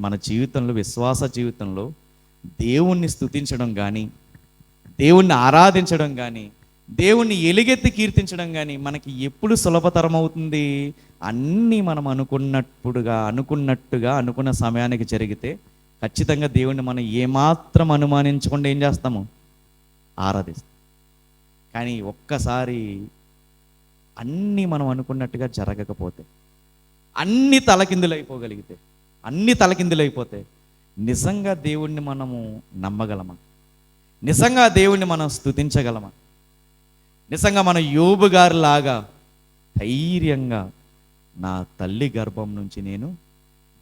మన జీవితంలో, విశ్వాస జీవితంలో దేవుణ్ణి స్తుతించడం కానీ, దేవుణ్ణి ఆరాధించడం కానీ, దేవుణ్ణి ఎలుగెత్తి కీర్తించడం కానీ మనకి ఎప్పుడు సులభతరం అవుతుంది, అన్నీ మనం అనుకున్నట్టుగా అనుకున్న సమయానికి జరిగితే ఖచ్చితంగా దేవుణ్ణి మనం ఏమాత్రం అనుమానించకుండా ఏం చేస్తాము, ఆరాధిస్తాం. కానీ ఒక్కసారి అన్నీ మనం అనుకున్నట్టుగా జరగకపోతే, అన్ని తలకిందులైపోతే నిజంగా దేవుణ్ణి మనము నమ్మగలమా? నిజంగా దేవుణ్ణి మనం స్తుతించగలమా? నిజంగా మన యోబు గారిలాగా ధైర్యంగా నా తల్లి గర్భం నుంచి నేను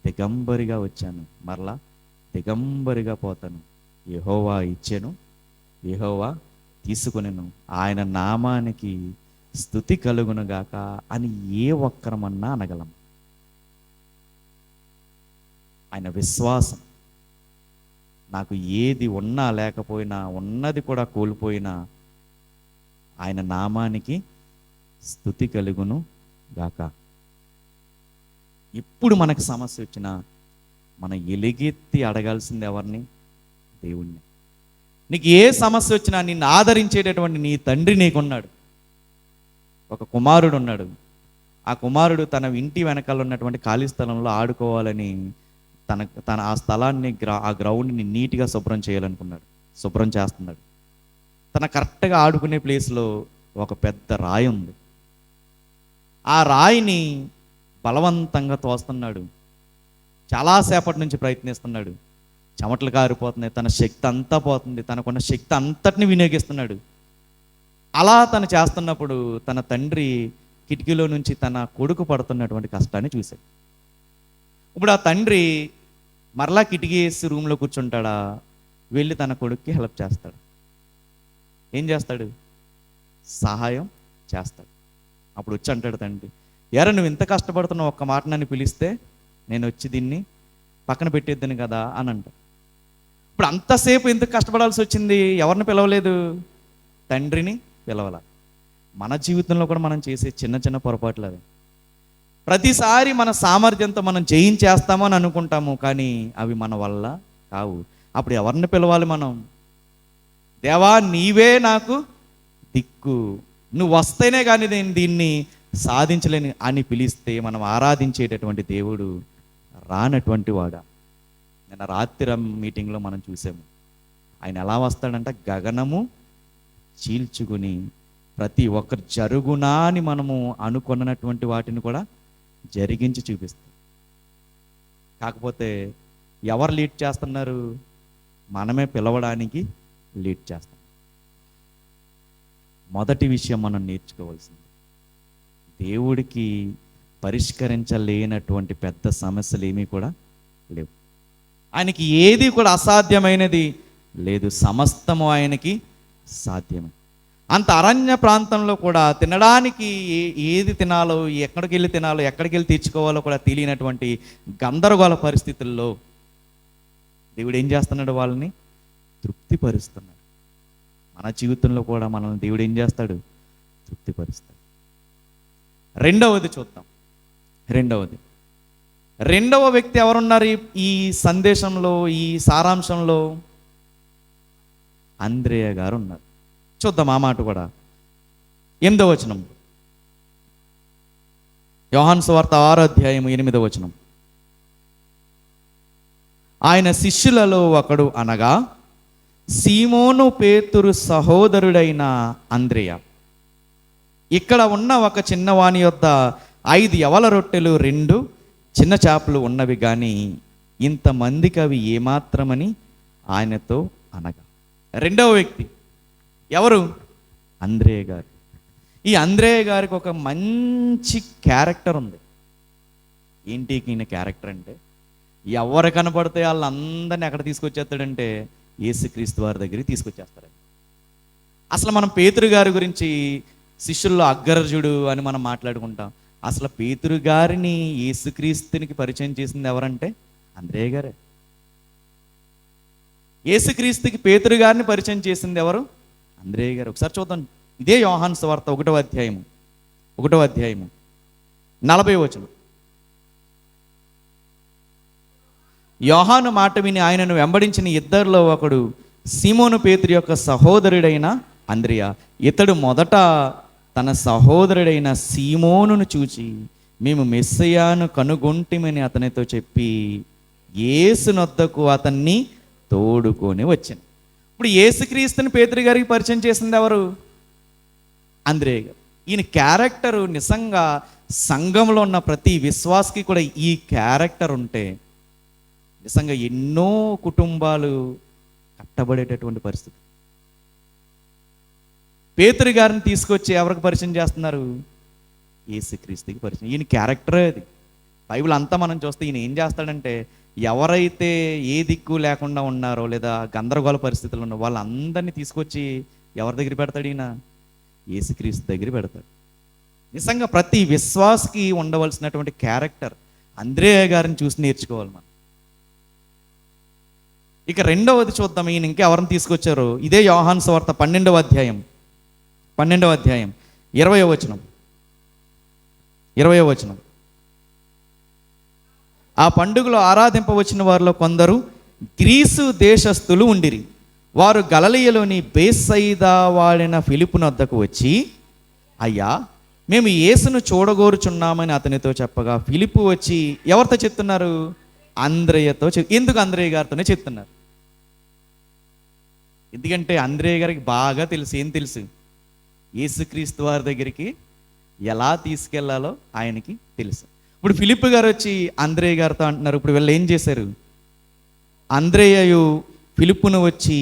దిగంబరిగా వచ్చాను, మరలా దిగంబరిగా పోతాను, యెహోవా ఇచ్చెను, యెహోవా తీసుకొనెను, ఆయన నామానికి స్తుతి కలుగునుగాక అని ఏ ఒక్కరమన్నా అనగలం? ఆయన విశ్వాసం, నాకు ఏది ఉన్నా లేకపోయినా, ఉన్నది కూడా కోల్పోయినా ఆయన నామానికి స్తుతి కలుగును గాక. ఇప్పుడు మనకు సమస్య వచ్చినా మనం ఎలుగెత్తి అడగాల్సింది ఎవరిని? దేవుణ్ణి. నీకు ఏ సమస్య వచ్చినా నిన్ను ఆదరించేటటువంటి నీ తండ్రి నీకున్నాడు. ఒక కుమారుడు ఉన్నాడు. ఆ కుమారుడు తన ఇంటి వెనకాల ఉన్నటువంటి ఖాళీ స్థలంలో ఆడుకోవాలని తన ఆ స్థలాన్ని ఆ గ్రౌండ్ని నీట్గా శుభ్రం చేయాలనుకున్నాడు. శుభ్రం చేస్తున్నాడు. తన కరెక్ట్గా ఆడుకునే ప్లేస్లో ఒక పెద్ద రాయి ఉంది. ఆ రాయిని బలవంతంగా తోస్తున్నాడు. చాలాసేపటి నుంచి ప్రయత్నిస్తున్నాడు. చెమటలు కారిపోతున్నాయి, తన శక్తి అంతా పోతుంది, తనకున్న శక్తి అంతటిని వినియోగిస్తున్నాడు. అలా తను చేస్తున్నప్పుడు తన తండ్రి కిటికీలో నుంచి తన కొడుకు పడుతున్నటువంటి కష్టాన్ని చూశాడు. ఇప్పుడు ఆ తండ్రి మరలా కిటికీ వేసి రూమ్లో కూర్చుంటాడా? వెళ్ళి తన కొడుక్కి హెల్ప్ చేస్తాడు. ఏం చేస్తాడు? సహాయం చేస్తాడు. అప్పుడు వచ్చి అంటాడు తండ్రి, ఎరా నువ్వు ఇంత కష్టపడుతున్నావు, ఒక్క మాట నన్ను పిలిస్తే నేను వచ్చి దీన్ని పక్కన పెట్టేద్దాను కదా అని అంట. ఇప్పుడు అంతసేపు ఎందుకు కష్టపడాల్సి వచ్చింది? ఎవరిని పిలవలేదు? తండ్రిని పిలవాల. మన జీవితంలో కూడా మనం చేసే చిన్న చిన్న పొరపాట్లు అవి. ప్రతిసారి మన సామర్థ్యంతో మనం జయించేస్తామో అని అనుకుంటాము, కానీ అవి మన వల్ల కావు. అప్పుడు ఎవరిని పిలవాలి మనం? దేవా నీవే నాకు దిక్కు, నువ్వు వస్తేనే కానీ నేను దీన్ని సాధించలేని అని పిలిస్తే మనం ఆరాధించేటటువంటి దేవుడు రానటువంటి వాడా? నిన్న రాత్రి మీటింగ్లో మనం చూసాము. ఆయన ఎలా వస్తాడంట? గగనము చీల్చుకుని ప్రతి ఒక్కరు జరుగునా అని మనము అనుకున్నటువంటి వాటిని కూడా జరిగించి చూపిస్తాం. కాకపోతే ఎవరు లీడ్ చేస్తున్నారు? మనమే పిలవడానికి లీడ్ చేస్తాం. మొదటి విషయం మనం నేర్చుకోవాల్సింది, దేవుడికి పరిష్కరించలేనటువంటి పెద్ద సమస్యలు ఏమీ కూడా లేవు. ఆయనకి ఏది కూడా అసాధ్యమైనది లేదు, సమస్తము ఆయనకి సాధ్యమే. అంత అరణ్య ప్రాంతంలో కూడా తినడానికి ఏది తినాలో, ఎక్కడికి వెళ్ళి తినాలో, ఎక్కడికి వెళ్ళి తీర్చుకోవాలో కూడా తెలియనటువంటి గందరగోళ పరిస్థితుల్లో దేవుడు ఏం చేస్తున్నాడు? వాళ్ళని తృప్తిపరుస్తున్నాడు. మన జీవితంలో కూడా మనల్ని దేవుడు ఏం చేస్తాడు? తృప్తిపరుస్తాడు. రెండవది చూద్దాం. రెండవ వ్యక్తి ఎవరున్నారు ఈ సందేశంలో, ఈ సారాంశంలో? అంద్రేయ గారు ఉన్నారు. చూద్దాం ఆ మాట కూడా. 8వ వచనం, యోహాను సువార్త 6వ అధ్యాయం 8వ వచనం. ఆయన శిష్యులలో ఒకడు అనగా సీమోను పేతురు సహోదరుడైన అంద్రేయ, ఇక్కడ ఉన్న ఒక చిన్నవాని యొద్ద 5 యవల రొట్టెలు 2 చిన్న చేపలు ఉన్నవి, కానీ ఇంతమందికి అవి ఏమాత్రమని ఆయనతో అనగా. రెండవ వ్యక్తి ఎవరు? అంద్రేయ గారు. ఈ అంద్రేయ గారికి ఒక మంచి క్యారెక్టర్ ఉంది. ఏంటి ఈయన క్యారెక్టర్ అంటే, ఎవరు కనపడితే వాళ్ళందరినీ ఎక్కడ తీసుకొచ్చేస్తాడంటే యేసుక్రీస్తు వారి దగ్గరికి తీసుకొచ్చేస్తాడు. అసలు మనం పేతురు గారి గురించి శిష్యుల్లో అగ్రజుడు అని మనం మాట్లాడుకుంటాం. అసలు పేతురు గారిని యేసుక్రీస్తునికి పరిచయం చేసింది ఎవరంటే అంద్రేయ గారే. యేసుక్రీస్తుకి పేతురు గారిని పరిచయం చేసింది ఎవరు? అంద్రేయ గారు. ఒకసారి చూద్దాం. ఇదే యోహాను సువార్త 1వ అధ్యాయము 40వ వచనం. యోహాను మాట విని ఆయనను వెంబడించిన ఇద్దరిలో ఒకడు సీమోను పేతురు యొక్క సహోదరుడైన అంద్రేయ. ఇతడు మొదట తన సహోదరుడైన సీమోనును చూచి మేము మెస్సయ్యను కనుగొంటిమని అతనితో చెప్పి యేసునొద్దకు అతన్ని తోడుకొని వచ్చాను. ఇప్పుడు యేసుక్రీస్తుని పేతురు గారికి పరిచయం చేసింది ఎవరు? అంద్రేయ గారు. ఈయన క్యారెక్టరు నిజంగా సంఘంలో ఉన్న ప్రతి విశ్వాసకి కూడా ఈ క్యారెక్టర్ ఉంటే నిజంగా ఎన్నో కుటుంబాలు కట్టబడేటటువంటి పరిస్థితి. పేతురు గారిని తీసుకొచ్చి ఎవరికి పరిచయం చేస్తున్నారు? యేసుక్రీస్తుకి పరిచయం. ఈయన క్యారెక్టరే అది. బైబిల్ అంతా మనం చూస్తే ఈయన ఏం చేస్తాడంటే, ఎవరైతే ఏ దిక్కు లేకుండా ఉన్నారో లేదా గందరగోళ పరిస్థితులు ఉన్నారో వాళ్ళందరినీ తీసుకొచ్చి ఎవరి దగ్గర పెడతాడు ఈయన? యేసుక్రీస్తు దగ్గర పెడతాడు. నిజంగా ప్రతి విశ్వాసకి ఉండవలసినటువంటి క్యారెక్టర్ అంద్రేయ గారిని చూసి నేర్చుకోవాలి మనం. ఇక రెండవది చూద్దాం, ఈయన ఇంకా ఎవరిని తీసుకొచ్చారో. ఇదే యోహాను సువార్త 12వ అధ్యాయం 20వ వచనం. ఆ పండుగలో ఆరాధింపవచ్చిన వారిలో కొందరు గ్రీసు దేశస్థులు ఉండిరి. వారు గలిలయలోని బేత్సయిదా వాడిన ఫిలిప్పును వద్దకు వచ్చి, అయ్యా, మేము యేసును చూడగోరుచున్నామని అతనితో చెప్పగా, ఫిలిప్పు వచ్చి ఎవరితో చెప్తున్నారు? అంద్రేయతో. ఎందుకు అంద్రేయ గారితోనే చెప్తున్నారు? ఎందుకంటే అంద్రేయ గారికి బాగా తెలుసు. ఏం తెలుసు? యేసుక్రీస్తు వారి దగ్గరికి ఎలా తీసుకెళ్లాలో ఆయనకి తెలుసు. ఇప్పుడు ఫిలిప్పు గారు వచ్చి అంద్రేయ గారితో అంటున్నారు. ఇప్పుడు వీళ్ళు ఏం చేశారు? అంద్రేయయు ఫిలిప్పును వచ్చి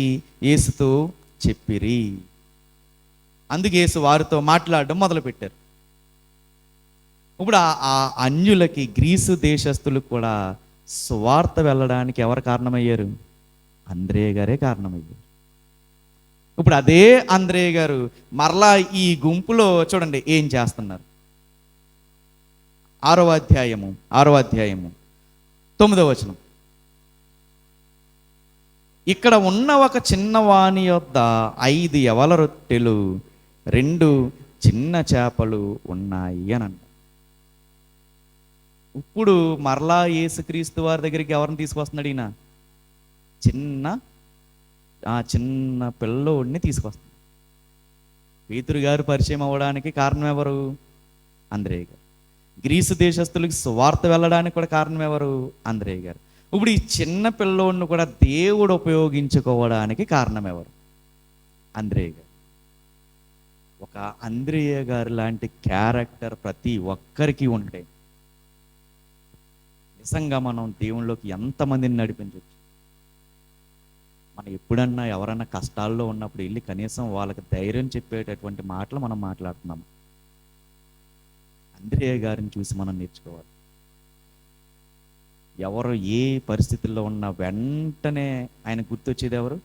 యేసుతో చెప్పిరి. అందుకు యేసు వారితో మాట్లాడడం మొదలుపెట్టారు. ఇప్పుడు ఆ అన్యులకి, గ్రీసు దేశస్తులకు కూడా సువార్త వెళ్ళడానికి ఎవరు కారణమయ్యారు? అంద్రేయ గారే కారణమయ్యారు. ఇప్పుడు అదే అంద్రేయ గారు మరలా ఈ గుంపులో చూడండి ఏం చేస్తున్నారు. 6వ అధ్యాయము 9వ వచనం. ఇక్కడ ఉన్న ఒక చిన్నవాని యొద్ద 5 యవల రొట్టెలు 2 చిన్న చేపలు ఉన్నాయి అని అంట. ఇప్పుడు మరలా యేసుక్రీస్తు వారి దగ్గరికి ఎవరిని తీసుకొస్తున్నాడు ఈయన? చిన్న పిల్లోడిని తీసుకొస్తున్నాడు. పేతురు గారు పరిచయం అవ్వడానికి కారణం ఎవరు? అంద్రేయ గారు. గ్రీసు దేశస్తులకి సువార్త వెళ్ళడానికి కూడా కారణం ఎవరు? అంద్రేయ గారు. ఇప్పుడు ఈ చిన్న పిల్లోడిని కూడా దేవుడు ఉపయోగించుకోవడానికి కారణం ఎవరు? అంద్రేయ గారు. ఒక అంద్రేయ గారు లాంటి క్యారెక్టర్ ప్రతి ఒక్కరికి ఉంటే నిజంగా మనం దేవుళ్ళలోకి ఎంతమందిని నడిపించవచ్చు. మనం ఎప్పుడన్నా ఎవరన్నా కష్టాల్లో ఉన్నప్పుడు వెళ్ళి కనీసం వాళ్ళకి ధైర్యం చెప్పేటటువంటి మాటలు మనం మాట్లాడుతున్నాము. అంద్రేయ గారిని చూసి మనం నేర్చుకోవాలి. ఎవరు ఏ పరిస్థితుల్లో ఉన్నా వెంటనే ఆయన గుర్తొచ్చేది ఎవరు?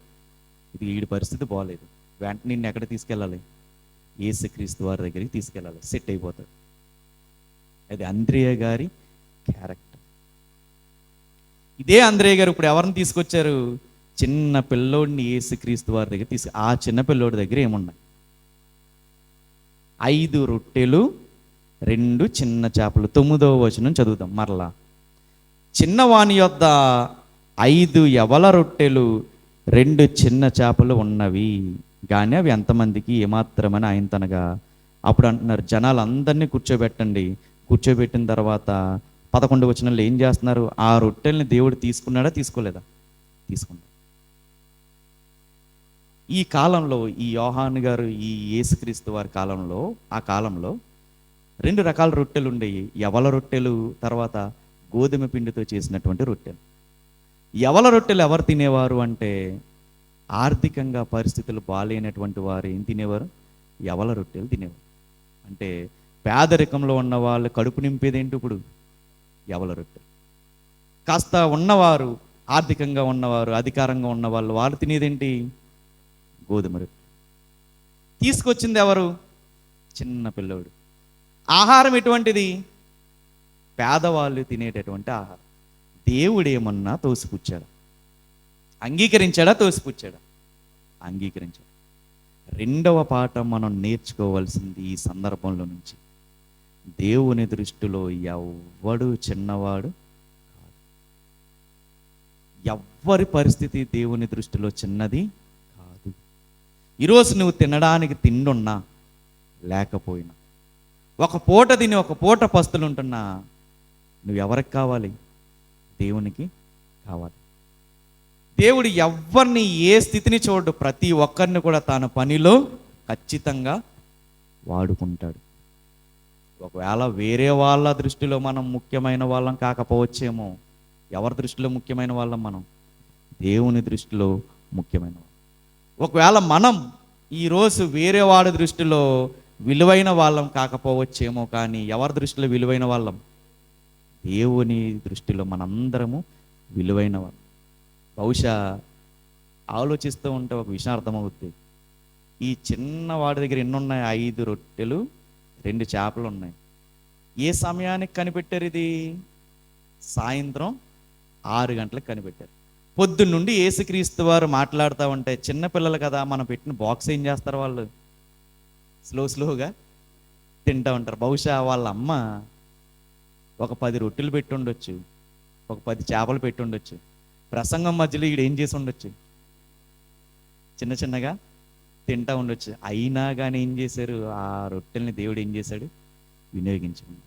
ఇది వీడి పరిస్థితి బాగలేదు, వెంటనే నిన్ను ఎక్కడ తీసుకెళ్ళాలి? యేసుక్రీస్తు వారి దగ్గరికి తీసుకెళ్ళాలి, సెట్ అయిపోతాడు. అది అంద్రేయ గారి క్యారెక్టర్. ఇదే అంద్రేయ గారు ఇప్పుడు ఎవరిని తీసుకొచ్చారు? చిన్న పిల్లోడిని యేసుక్రీస్తు వారి దగ్గర ఆ చిన్న పిల్లోడి దగ్గర ఏమున్నాయి? 5 రొట్టెలు 2 చిన్న చేపలు. 9వ వచనం చదువుదాం మరలా. చిన్నవాని యొద్ద 5 యవల రొట్టెలు 2 చిన్న చేపలు ఉన్నవి, కానీ అవి ఎంతమందికి ఏమాత్రమని ఆయన తనగా. అప్పుడు అంటున్నారు, జనాలందరినీ కూర్చోబెట్టండి. కూర్చోబెట్టిన తర్వాత 11వ వచనంలో ఏం చేస్తున్నారు? ఆ రొట్టెల్ని దేవుడు తీసుకున్నాడా తీసుకోలేదా? తీసుకున్నాడు. ఈ కాలంలో ఈ యోహాను గారు, ఈ యేసుక్రీస్తు వారి కాలంలో, ఆ కాలంలో 2 రకాల రొట్టెలు ఉండేవి. యవల రొట్టెలు, తర్వాత గోధుమ పిండితో చేసినటువంటి రొట్టెలు. యవల రొట్టెలు ఎవరు తినేవారు అంటే, ఆర్థికంగా పరిస్థితులు బాగాలేనటువంటి వారు ఏం తినేవారు? యవల రొట్టెలు తినేవారు. అంటే పేదరికంలో ఉన్న వాళ్ళు కడుపు నింపేదేంటి? ఇప్పుడు యవల రొట్టెలు. కాస్త ఉన్నవారు, ఆర్థికంగా ఉన్నవారు, అధికారంగా ఉన్నవాళ్ళు, వాళ్ళు తినేదేంటి? గోధుమ రొట్టె. తీసుకొచ్చింది ఎవరు? చిన్న పిల్లోడు. ఆహారం ఎటువంటిది? పేదవాళ్ళు తినేటటువంటి ఆహారం. దేవుడేమన్నా తోసిపుచ్చాడా? అంగీకరించాడా? తోసిపుచ్చాడా? అంగీకరించాడు. రెండవ పాఠం మనం నేర్చుకోవాల్సింది ఈ సందర్భంలో నుంచి, దేవుని దృష్టిలో ఎవ్వడు చిన్నవాడు కాదు. ఎవ్వరి పరిస్థితి దేవుని దృష్టిలో చిన్నది కాదు. ఈరోజు నువ్వు తినడానికి తిండున్నా లేకపోయినా, ఒక పూట తిని ఒక పూట పస్తులు ఉంటున్నా, నువ్వు ఎవరికి కావాలి? దేవునికి కావాలి. దేవుడు ఎవరిని ఏ స్థితిని చూడు, ప్రతి ఒక్కరిని కూడా తన పనిలో ఖచ్చితంగా వాడుకుంటాడు. ఒకవేళ వేరే వాళ్ళ దృష్టిలో మనం ముఖ్యమైన వాళ్ళం కాకపోవచ్చేమో, ఎవరి దృష్టిలో ముఖ్యమైన వాళ్ళం? మనం దేవుని దృష్టిలో ముఖ్యమైన వాళ్ళం. ఒకవేళ మనం ఈరోజు వేరే వాడి దృష్టిలో విలువైన వాళ్ళం కాకపోవచ్చేమో, కానీ ఎవరి దృష్టిలో విలువైన వాళ్ళం? దేవుని దృష్టిలో మనందరము విలువైన వాళ్ళం. బహుశా ఆలోచిస్తూ ఉంటే ఒక విషయం అర్థమవుద్ది. ఈ చిన్న వాడి దగ్గర ఎన్ని ఉన్నాయి? 5 రొట్టెలు 2 చేపలు ఉన్నాయి. ఏ సమయానికి కనిపెట్టారు ఇది? సాయంత్రం 6 గంటలకు కనిపెట్టారు. పొద్దున్నుండి యేసుక్రీస్తు వారు మాట్లాడుతూ ఉంటే, చిన్నపిల్లలు కదా, మనం పెట్టిన బాక్స్ ఏం చేస్తారు వాళ్ళు? స్లోగా తింటూ ఉంటారు. బహుశా వాళ్ళ అమ్మ ఒక 10 రొట్టెలు పెట్టి ఉండొచ్చు, ఒక 10 చేపలు పెట్టి ఉండొచ్చు. ప్రసంగం మధ్యలో ఈడు ఏం చేసి ఉండొచ్చు? చిన్నగా తింటూ ఉండొచ్చు. అయినా కానీ ఏం చేశారు? ఆ రొట్టెల్ని దేవుడు ఏం చేశాడు? వినియోగించాడు.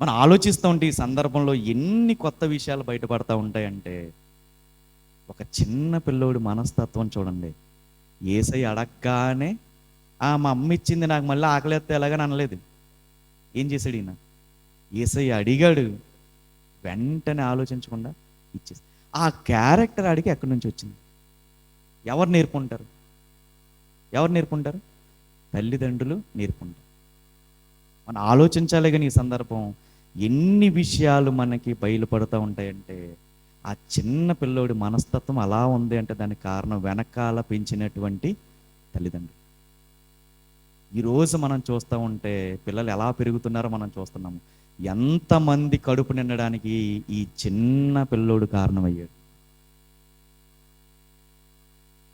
మనం ఆలోచిస్తూ ఉంటే ఈ సందర్భంలో ఎన్ని కొత్త విషయాలు బయటపడతా ఉంటాయంటే, ఒక చిన్న పిల్లోడి మనస్తత్వం చూడండి. యేసయ్య అడగగానే మా అమ్మ ఇచ్చింది, నాకు మళ్ళీ ఆకలిస్తే ఎలాగని అనలేదు. ఏం చేశాడు ఈయన? యేసయ్య అడిగాడు, వెంటనే ఆలోచించకుండా ఇచ్చేసి. ఆ క్యారెక్టర్ అడిగి ఎక్కడి నుంచి వచ్చింది? ఎవరు నేర్పుంటారు? తల్లిదండ్రులు నేర్పుంటారు. మనం ఆలోచించాలి. కానీ ఈ సందర్భం ఎన్ని విషయాలు మనకి బయలుపడుతూ ఉంటాయంటే, ఆ చిన్న పిల్లోడి మనస్తత్వం అలా ఉంది అంటే దానికి కారణం వెనకాల పెంచినటువంటి తల్లిదండ్రులు. ఈరోజు మనం చూస్తూ ఉంటే పిల్లలు ఎలా పెరుగుతున్నారో మనం చూస్తున్నాము. ఎంతమంది కడుపు నిండడానికి ఈ చిన్న పిల్లోడు కారణమయ్యాడు.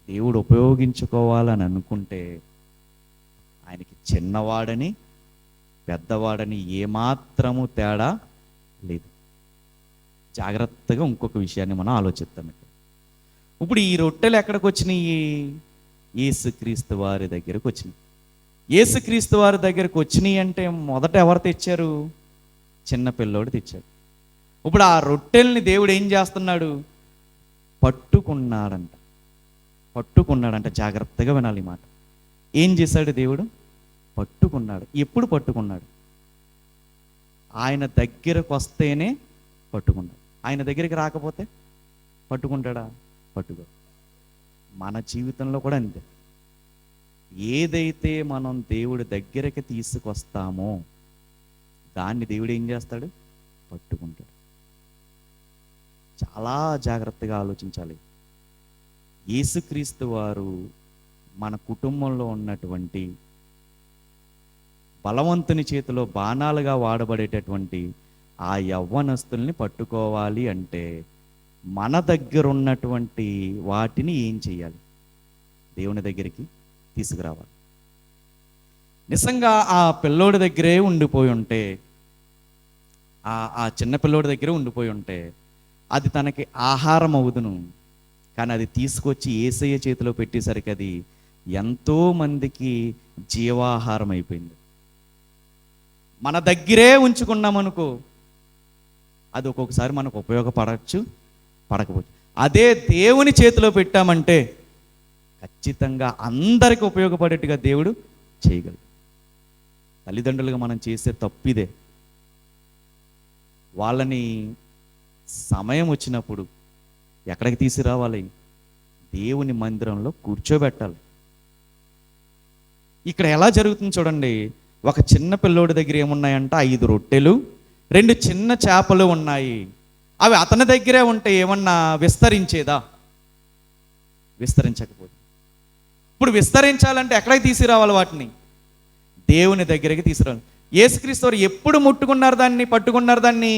దేవుడు ఉపయోగించుకోవాలని అనుకుంటే ఆయనకి చిన్నవాడని పెద్దవాడని ఏమాత్రము తేడా లేదు. జాగ్రత్తగా ఇంకొక విషయాన్ని మనం ఆలోచిద్దాం. ఇప్పుడు ఈ రొట్టెలు ఎక్కడికి వచ్చినాయి? యేసుక్రీస్తు వారి దగ్గరకు వచ్చినాయి. యేసుక్రీస్తు వారి దగ్గరకు వచ్చినాయి అంటే మొదట ఎవరు తెచ్చారు? చిన్న పిల్లోడు తెచ్చాడు. ఇప్పుడు ఆ రొట్టెల్ని దేవుడు ఏం చేస్తున్నాడు? పట్టుకున్నాడంట. జాగ్రత్తగా వినాలి ఈ మాట. ఏం చేశాడు దేవుడు? పట్టుకున్నాడు. ఎప్పుడు పట్టుకున్నాడు? ఆయన దగ్గరకు వస్తేనే పట్టుకున్నాడు. ఆయన దగ్గరికి రాకపోతే పట్టుకుంటాడా? పట్టుకో. మన జీవితంలో కూడా అంతే. ఏదైతే మనం దేవుడి దగ్గరికి తీసుకొస్తామో దాన్ని దేవుడు ఏం చేస్తాడు? పట్టుకుంటాడు. చాలా జాగ్రత్తగా ఆలోచించాలి. యేసుక్రీస్తు వారు మన కుటుంబంలో ఉన్నటువంటి బలవంతుని చేతిలో బాణాలుగా వాడబడేటటువంటి ఆ యవ్వనస్తుల్ని పట్టుకోవాలి అంటే మన దగ్గర ఉన్నటువంటి వాటిని ఏం చేయాలి? దేవుని దగ్గరికి తీసుకురావాలి. నిజంగా ఆ పిల్లోడి దగ్గరే ఉండిపోయి ఉంటే, ఆ చిన్న పిల్లోడి దగ్గరే ఉండిపోయి ఉంటే అది తనకి ఆహారం అవుదును. కానీ అది తీసుకొచ్చి యేసయ్య చేతిలో పెట్టేసరికి అది ఎంతో మందికి జీవాహారం అయిపోయింది. మన దగ్గరే ఉంచుకున్నామనుకో, అది ఒక్కొక్కసారి మనకు ఉపయోగపడవచ్చు, పడకపోవచ్చు. అదే దేవుని చేతిలో పెట్టామంటే ఖచ్చితంగా అందరికి ఉపయోగపడేట్టుగా దేవుడు చేయగలడు. తల్లిదండ్రులుగా మనం చేసే తప్పిదే. వాళ్ళని సమయం వచ్చినప్పుడు ఎక్కడికి తీసుకురావాలి? దేవుని మందిరంలో కూర్చోబెట్టాలి. ఇక్కడ ఎలా జరుగుతుంది చూడండి. ఒక చిన్న పిల్లోడి దగ్గర ఏమున్నాయంట? 5 రొట్టెలు 2 చిన్న చేపలు ఉన్నాయి. అవి అతని దగ్గరే ఉంటే ఏమన్నా విస్తరించేదా? విస్తరించకపోతే. ఇప్పుడు విస్తరించాలంటే ఎక్కడికి తీసుకురావాలి? వాటిని దేవుని దగ్గరికి తీసుకురావాలి. యేసుక్రీస్తు వారు ఎప్పుడు ముట్టుకున్నారు దాన్ని, పట్టుకున్నారు దాన్ని?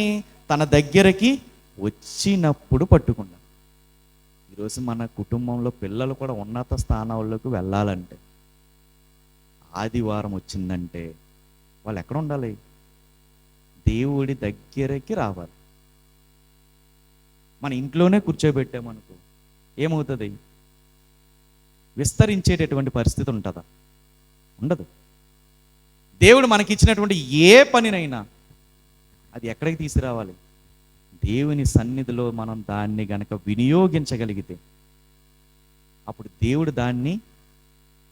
తన దగ్గరికి వచ్చినప్పుడు పట్టుకున్నారు. ఈరోజు మన కుటుంబంలో పిల్లలు కూడా ఉన్నత స్థానాల్లోకి వెళ్ళాలంటే, ఆదివారం వచ్చిందంటే వాళ్ళు ఎక్కడ ఉండాలి? దేవుడి దగ్గరికి రావాలి. మన ఇంట్లోనే కూర్చోబెట్టామనుకో ఏమవుతుంది? విస్తరించేటటువంటి పరిస్థితి ఉంటుందా? ఉండదు. దేవుడు మనకిచ్చినటువంటి ఏ పనినైనా అది ఎక్కడికి తీసుకురావాలి? దేవుని సన్నిధిలో మనం దాన్ని గనక వినియోగించగలిగితే అప్పుడు దేవుడు దాన్ని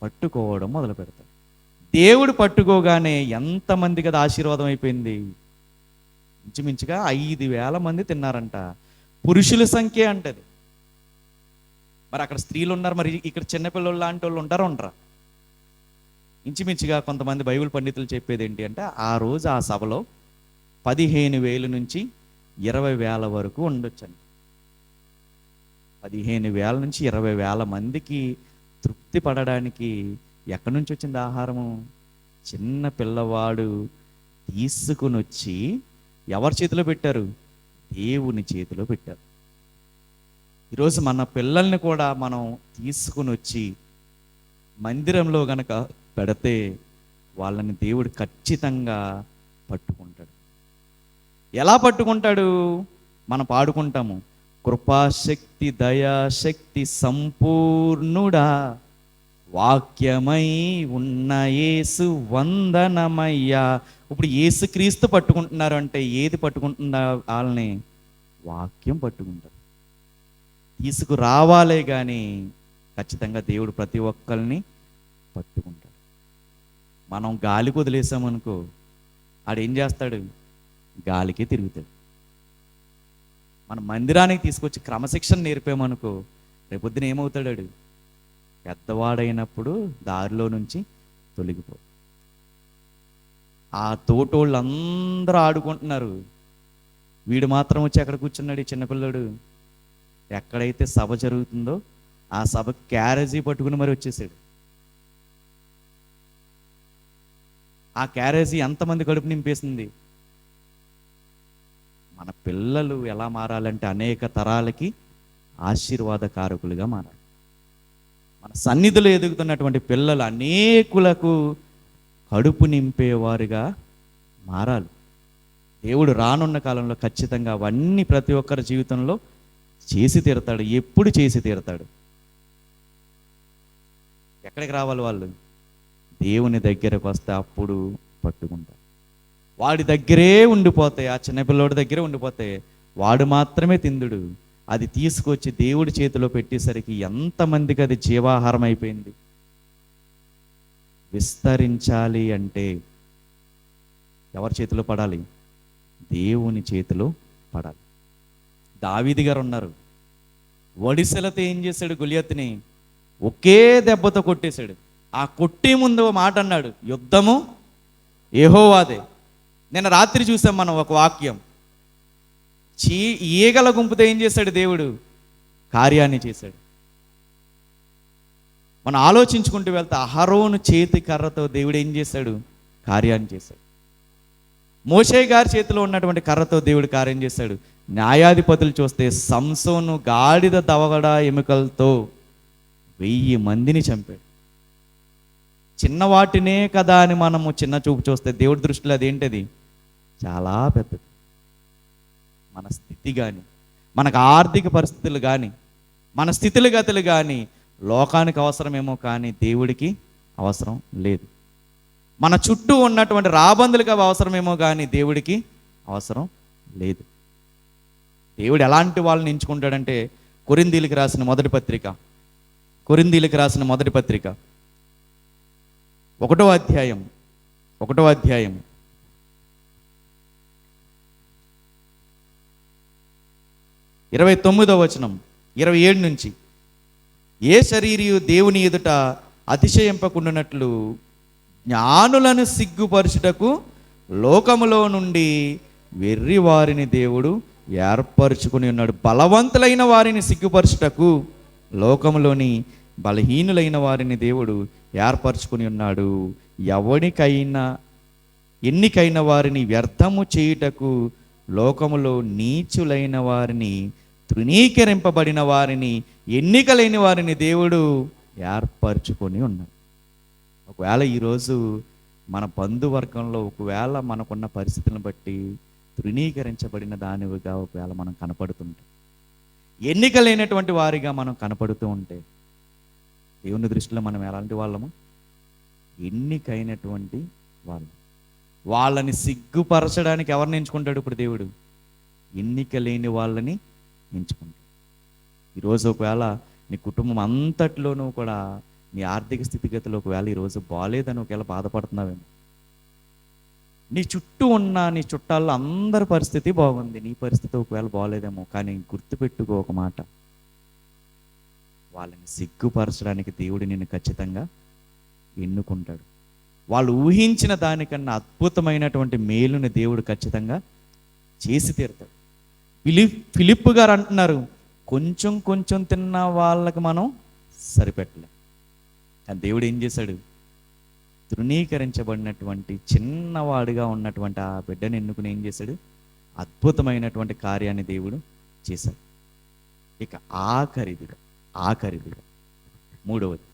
పట్టుకోవడం మొదలు పెడతాడు. దేవుడు పట్టుకోగానే ఎంతమంది కదా ఆశీర్వాదం అయిపోయింది. ఇంచుమించుగా 5,000 మంది తిన్నారంట. పురుషుల సంఖ్య అంటది. మరి అక్కడ స్త్రీలు ఉన్నారు, మరి ఇక్కడ చిన్నపిల్లలు లాంటి వాళ్ళు ఉంటారా ఉండరా? ఇంచుమించుగా కొంతమంది బైబిల్ పండితులు చెప్పేది ఏంటి అంటే, ఆ రోజు ఆ సభలో 15,000 నుంచి 20,000 వరకు ఉండొచ్చండి. 15,000 నుంచి 20,000 మందికి తృప్తి పడడానికి ఎక్కడి నుంచి వచ్చింది ఆహారము? చిన్న పిల్లవాడు తీసుకుని వచ్చి ఎవరి చేతిలో పెట్టారు? దేవుని చేతిలో పెట్టారు. ఈరోజు మన పిల్లల్ని కూడా మనం తీసుకుని వచ్చి మందిరంలో గనక పెడితే వాళ్ళని దేవుడు ఖచ్చితంగా పట్టుకుంటాడు. ఎలా పట్టుకుంటాడు? మనం పాడుకుంటాము, కృపాశక్తి దయాశక్తి సంపూర్ణుడా వాక్యమై ఉన్న యేసు వందనమయ్యా. ఇప్పుడు యేసుక్రీస్తు పట్టుకుంటున్నారు అంటే ఏది పట్టుకుంటున్నారు? వాళ్ళని వాక్యం పట్టుకుంటారు. తీసుకురావాలే కానీ ఖచ్చితంగా దేవుడు ప్రతి ఒక్కరిని పట్టుకుంటాడు. మనం గాలికి వదిలేసామనుకో, ఆడేం చేస్తాడు? గాలికే తిరుగుతాడు. మన మందిరానికి తీసుకొచ్చి క్రమశిక్షణ నేర్పామనుకో, రేపొద్దున ఏమవుతాడు? పెద్దవాడైనప్పుడు దారిలో నుంచి తొలగిపో. ఆ తోటోళ్ళందరూ ఆడుకుంటున్నారు, వీడు మాత్రం వచ్చి అక్కడ కూర్చున్నాడు. ఈ చిన్నపిల్లడు ఎక్కడైతే సభ జరుగుతుందో ఆ సభ క్యారేజీ పట్టుకుని మరి వచ్చేసాడు. ఆ క్యారేజీ ఎంతమంది కడుపు నింపేసింది? మన పిల్లలు ఎలా మారాలంటే అనేక తరాలకి ఆశీర్వాదకారకులుగా మారాలి. మన సన్నిధిలో ఎదుగుతున్నటువంటి పిల్లలు అనేకులకు కడుపు నింపేవారుగా మారాలి. దేవుడు రానున్న కాలంలో ఖచ్చితంగా అవన్నీ ప్రతి ఒక్కరి జీవితంలో చేసి తీరతాడు. ఎప్పుడు చేసి తీరతాడు? ఎక్కడికి రావాలి వాళ్ళు? దేవుని దగ్గరకు వస్తే అప్పుడు పట్టుకుంటారు. వాడి దగ్గరే ఉండిపోతాయి, ఆ చిన్నపిల్లోడి దగ్గరే ఉండిపోతాయి. వాడు మాత్రమే తిందుడు. అది తీసుకొచ్చి దేవుడి చేతిలో పెట్టేసరికి ఎంతమందికి అది జీవాహారం అయిపోయింది. విస్తరించాలి అంటే ఎవరి చేతిలో పడాలి? దేవుని చేతిలో పడాలి. దావీదు గారు ఉన్నారు, ఒడిసెలతో ఏం చేశాడు? గొలియత్తుని ఒకే దెబ్బతో కొట్టేశాడు. ఆ కొట్టే ముందు మాట అన్నాడు, యుద్ధము యెహోవాదే. నిన్న రాత్రి చూసాం మనం ఒక వాక్యం, ఈగల గుంపుతో ఏం చేశాడు? దేవుడు కార్యాన్ని చేశాడు. మనం ఆలోచించుకుంటూ వెళ్తే అహరోను చేతి కర్రతో దేవుడు ఏం చేశాడు? కార్యాన్ని చేశాడు. మోషే గారి చేతిలో ఉన్నటువంటి కర్రతో దేవుడు కార్యం చేశాడు. న్యాయాధిపతులు చూస్తే సంసోను గాడిద దవగడ ఎముకలతో 1000 మందిని చంపాడు. చిన్నవాటినే కదా అని మనము చిన్న చూపు చూస్తే దేవుడి దృష్టిలో అదేంటది? చాలా పెద్దది. మన స్థితి కానీ, మనకు ఆర్థిక పరిస్థితులు కానీ, మన స్థితిగతులు కానీ లోకానికి అవసరమేమో కానీ దేవుడికి అవసరం లేదు. మన చుట్టూ ఉన్నటువంటి రాబందులకు అవి అవసరమేమో కానీ దేవుడికి అవసరం లేదు. దేవుడు ఎలాంటి వాళ్ళని ఎంచుకుంటాడంటే, కొరింథీయులకు రాసిన మొదటి పత్రిక 1వ అధ్యాయం 29వ వచనం 27 నుంచి, ఏ శరీరియు దేవుని ఎదుట అతిశయింపకుండునట్లు జ్ఞానులను సిగ్గుపరచుటకు లోకములో నుండి వెర్రి వారిని దేవుడు ఏర్పరచుకుని ఉన్నాడు. బలవంతులైన వారిని సిగ్గుపరచుటకు లోకములోని బలహీనులైన వారిని దేవుడు ఏర్పరచుకుని ఉన్నాడు. ఎన్నికైన వారిని వ్యర్థము చేయుటకు లోకములో నీచులైన వారిని, తృణీకరింపబడిన వారిని, ఎన్నికలైన వారిని దేవుడు ఏర్పరచుకొని ఉన్నాడు. ఒకవేళ ఈరోజు మన బంధువర్గంలో ఒకవేళ మనకున్న పరిస్థితులను బట్టి తృణీకరించబడిన దానివిగా ఒకవేళ మనం కనపడుతుంటే, ఎన్నికలైనటువంటి వారిగా మనం కనపడుతూ ఉంటే, దేవుని దృష్టిలో మనం ఎలాంటి వాళ్ళము? ఎన్నికైనటువంటి వాళ్ళు. వాళ్ళని సిగ్గుపరచడానికి ఎవరిని ఎంచుకుంటాడు ఇప్పుడు దేవుడు? ఎన్నిక లేని వాళ్ళని ఎంచుకుంటాడు. ఈరోజు ఒకవేళ నీ కుటుంబం అంతట్లోనూ కూడా నీ ఆర్థిక స్థితిగతులు ఒకవేళ ఈరోజు బాగాలేదని ఒకవేళ బాధపడుతున్నావేమో, నీ చుట్టూ ఉన్న నీ చుట్టాల్లో అందరి పరిస్థితి బాగుంది, నీ పరిస్థితి ఒకవేళ బాగాలేదేమో. కానీ గుర్తుపెట్టుకో ఒక మాట, వాళ్ళని సిగ్గుపరచడానికి దేవుడు నిన్ను ఖచ్చితంగా ఎన్నుకుంటాడు. వాళ్ళు ఊహించిన దానికన్నా అద్భుతమైనటువంటి మేలుని దేవుడు ఖచ్చితంగా చేసి తీరుతాడు. ఫిలిప్పు గారు అంటున్నారు, కొంచెం కొంచెం తిన్న వాళ్ళకి మనం సరిపెట్టలేం. కానీ దేవుడు ఏం చేశాడు? తృణీకరించబడినటువంటి చిన్నవాడిగా ఉన్నటువంటి ఆ బిడ్డను ఎన్నుకుని ఏం చేశాడు? అద్భుతమైనటువంటి కార్యాన్ని దేవుడు చేశాడు. ఇక ఆఖరిదిగా మూడవది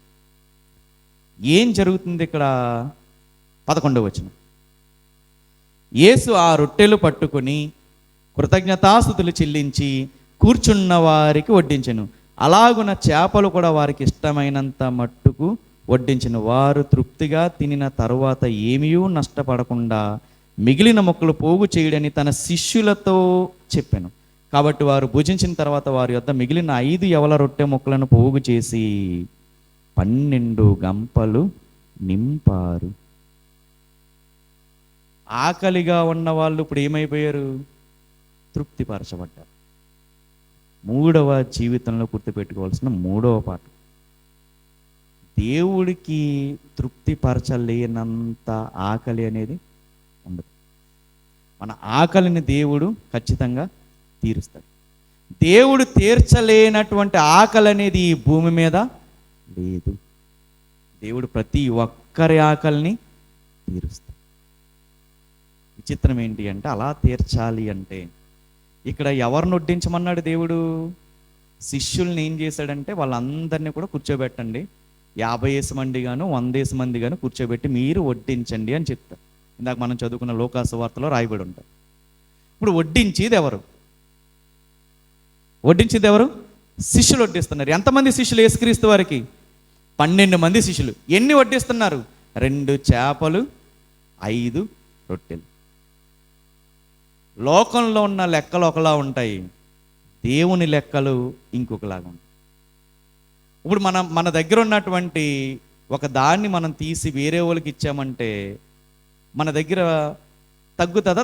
ఏం జరుగుతుంది ఇక్కడ? 11వ వచనం. యేసు ఆ రొట్టెలు పట్టుకొని కృతజ్ఞతాస్తుతులు చెల్లించి కూర్చున్న వారికి వడ్డించెను. అలాగున చేపలు కూడా వారికి ఇష్టమైనంత మట్టుకు వడ్డించెను. వారు తృప్తిగా తినిన తరువాత ఏమీ నష్టపడకుండా మిగిలిన ముక్కలు పోగు చేయడని తన శిష్యులతో చెప్పాను. కాబట్టి వారు భుజించిన తర్వాత వారి యొద్ద మిగిలిన 5 యవల రొట్టె ముక్కలను పోగు చేసి 12 గంపలు నింపారు. ఆకలిగా ఉన్న వాళ్ళు ఇప్పుడు ఏమైపోయారు? తృప్తిపరచబడ్డారు. మూడవ జీవితంలో గుర్తుపెట్టుకోవాల్సిన మూడవ పాఠం, దేవుడికి తృప్తిపరచలేనంత ఆకలి అనేది ఉండదు. మన ఆకలిని దేవుడు ఖచ్చితంగా తీరుస్తాడు. దేవుడు తీర్చలేనటువంటి ఆకలి అనేది ఈ భూమి మీద లేదు. దేవుడు ప్రతి ఒక్కరి ఆకలిని తీరుస్తాడు. విచిత్రం ఏంటి అంటే, అలా తీర్చాలి అంటే ఇక్కడ ఎవరిని వడ్డించమన్నాడు దేవుడు? శిష్యుల్ని ఏం చేశాడంటే వాళ్ళందరినీ కూడా కూర్చోబెట్టండి, 50 మంది గాను 100 మంది గాను కూర్చోబెట్టి మీరు వడ్డించండి అని చెప్తారు. ఇందాక మనం చదువుకున్న లోకా సువార్తలో రాయబడి ఉంటారు. ఇప్పుడు వడ్డించేది ఎవరు? శిష్యులు వడ్డిస్తున్నారు. ఎంతమంది శిష్యులు యేసుక్రీస్తు వారికి? 12 మంది శిష్యులు. ఎన్ని వడ్డిస్తున్నారు? 2 చేపలు 5 రొట్టెలు. లోకంలో ఉన్న లెక్కలు ఒకలా ఉంటాయి, దేవుని లెక్కలు ఇంకొకలాగా ఉంటాయి. ఇప్పుడు మన దగ్గర ఉన్నటువంటి ఒక దాన్ని మనం తీసి వేరే వాళ్ళకి ఇచ్చామంటే మన దగ్గర తగ్గుతుందా?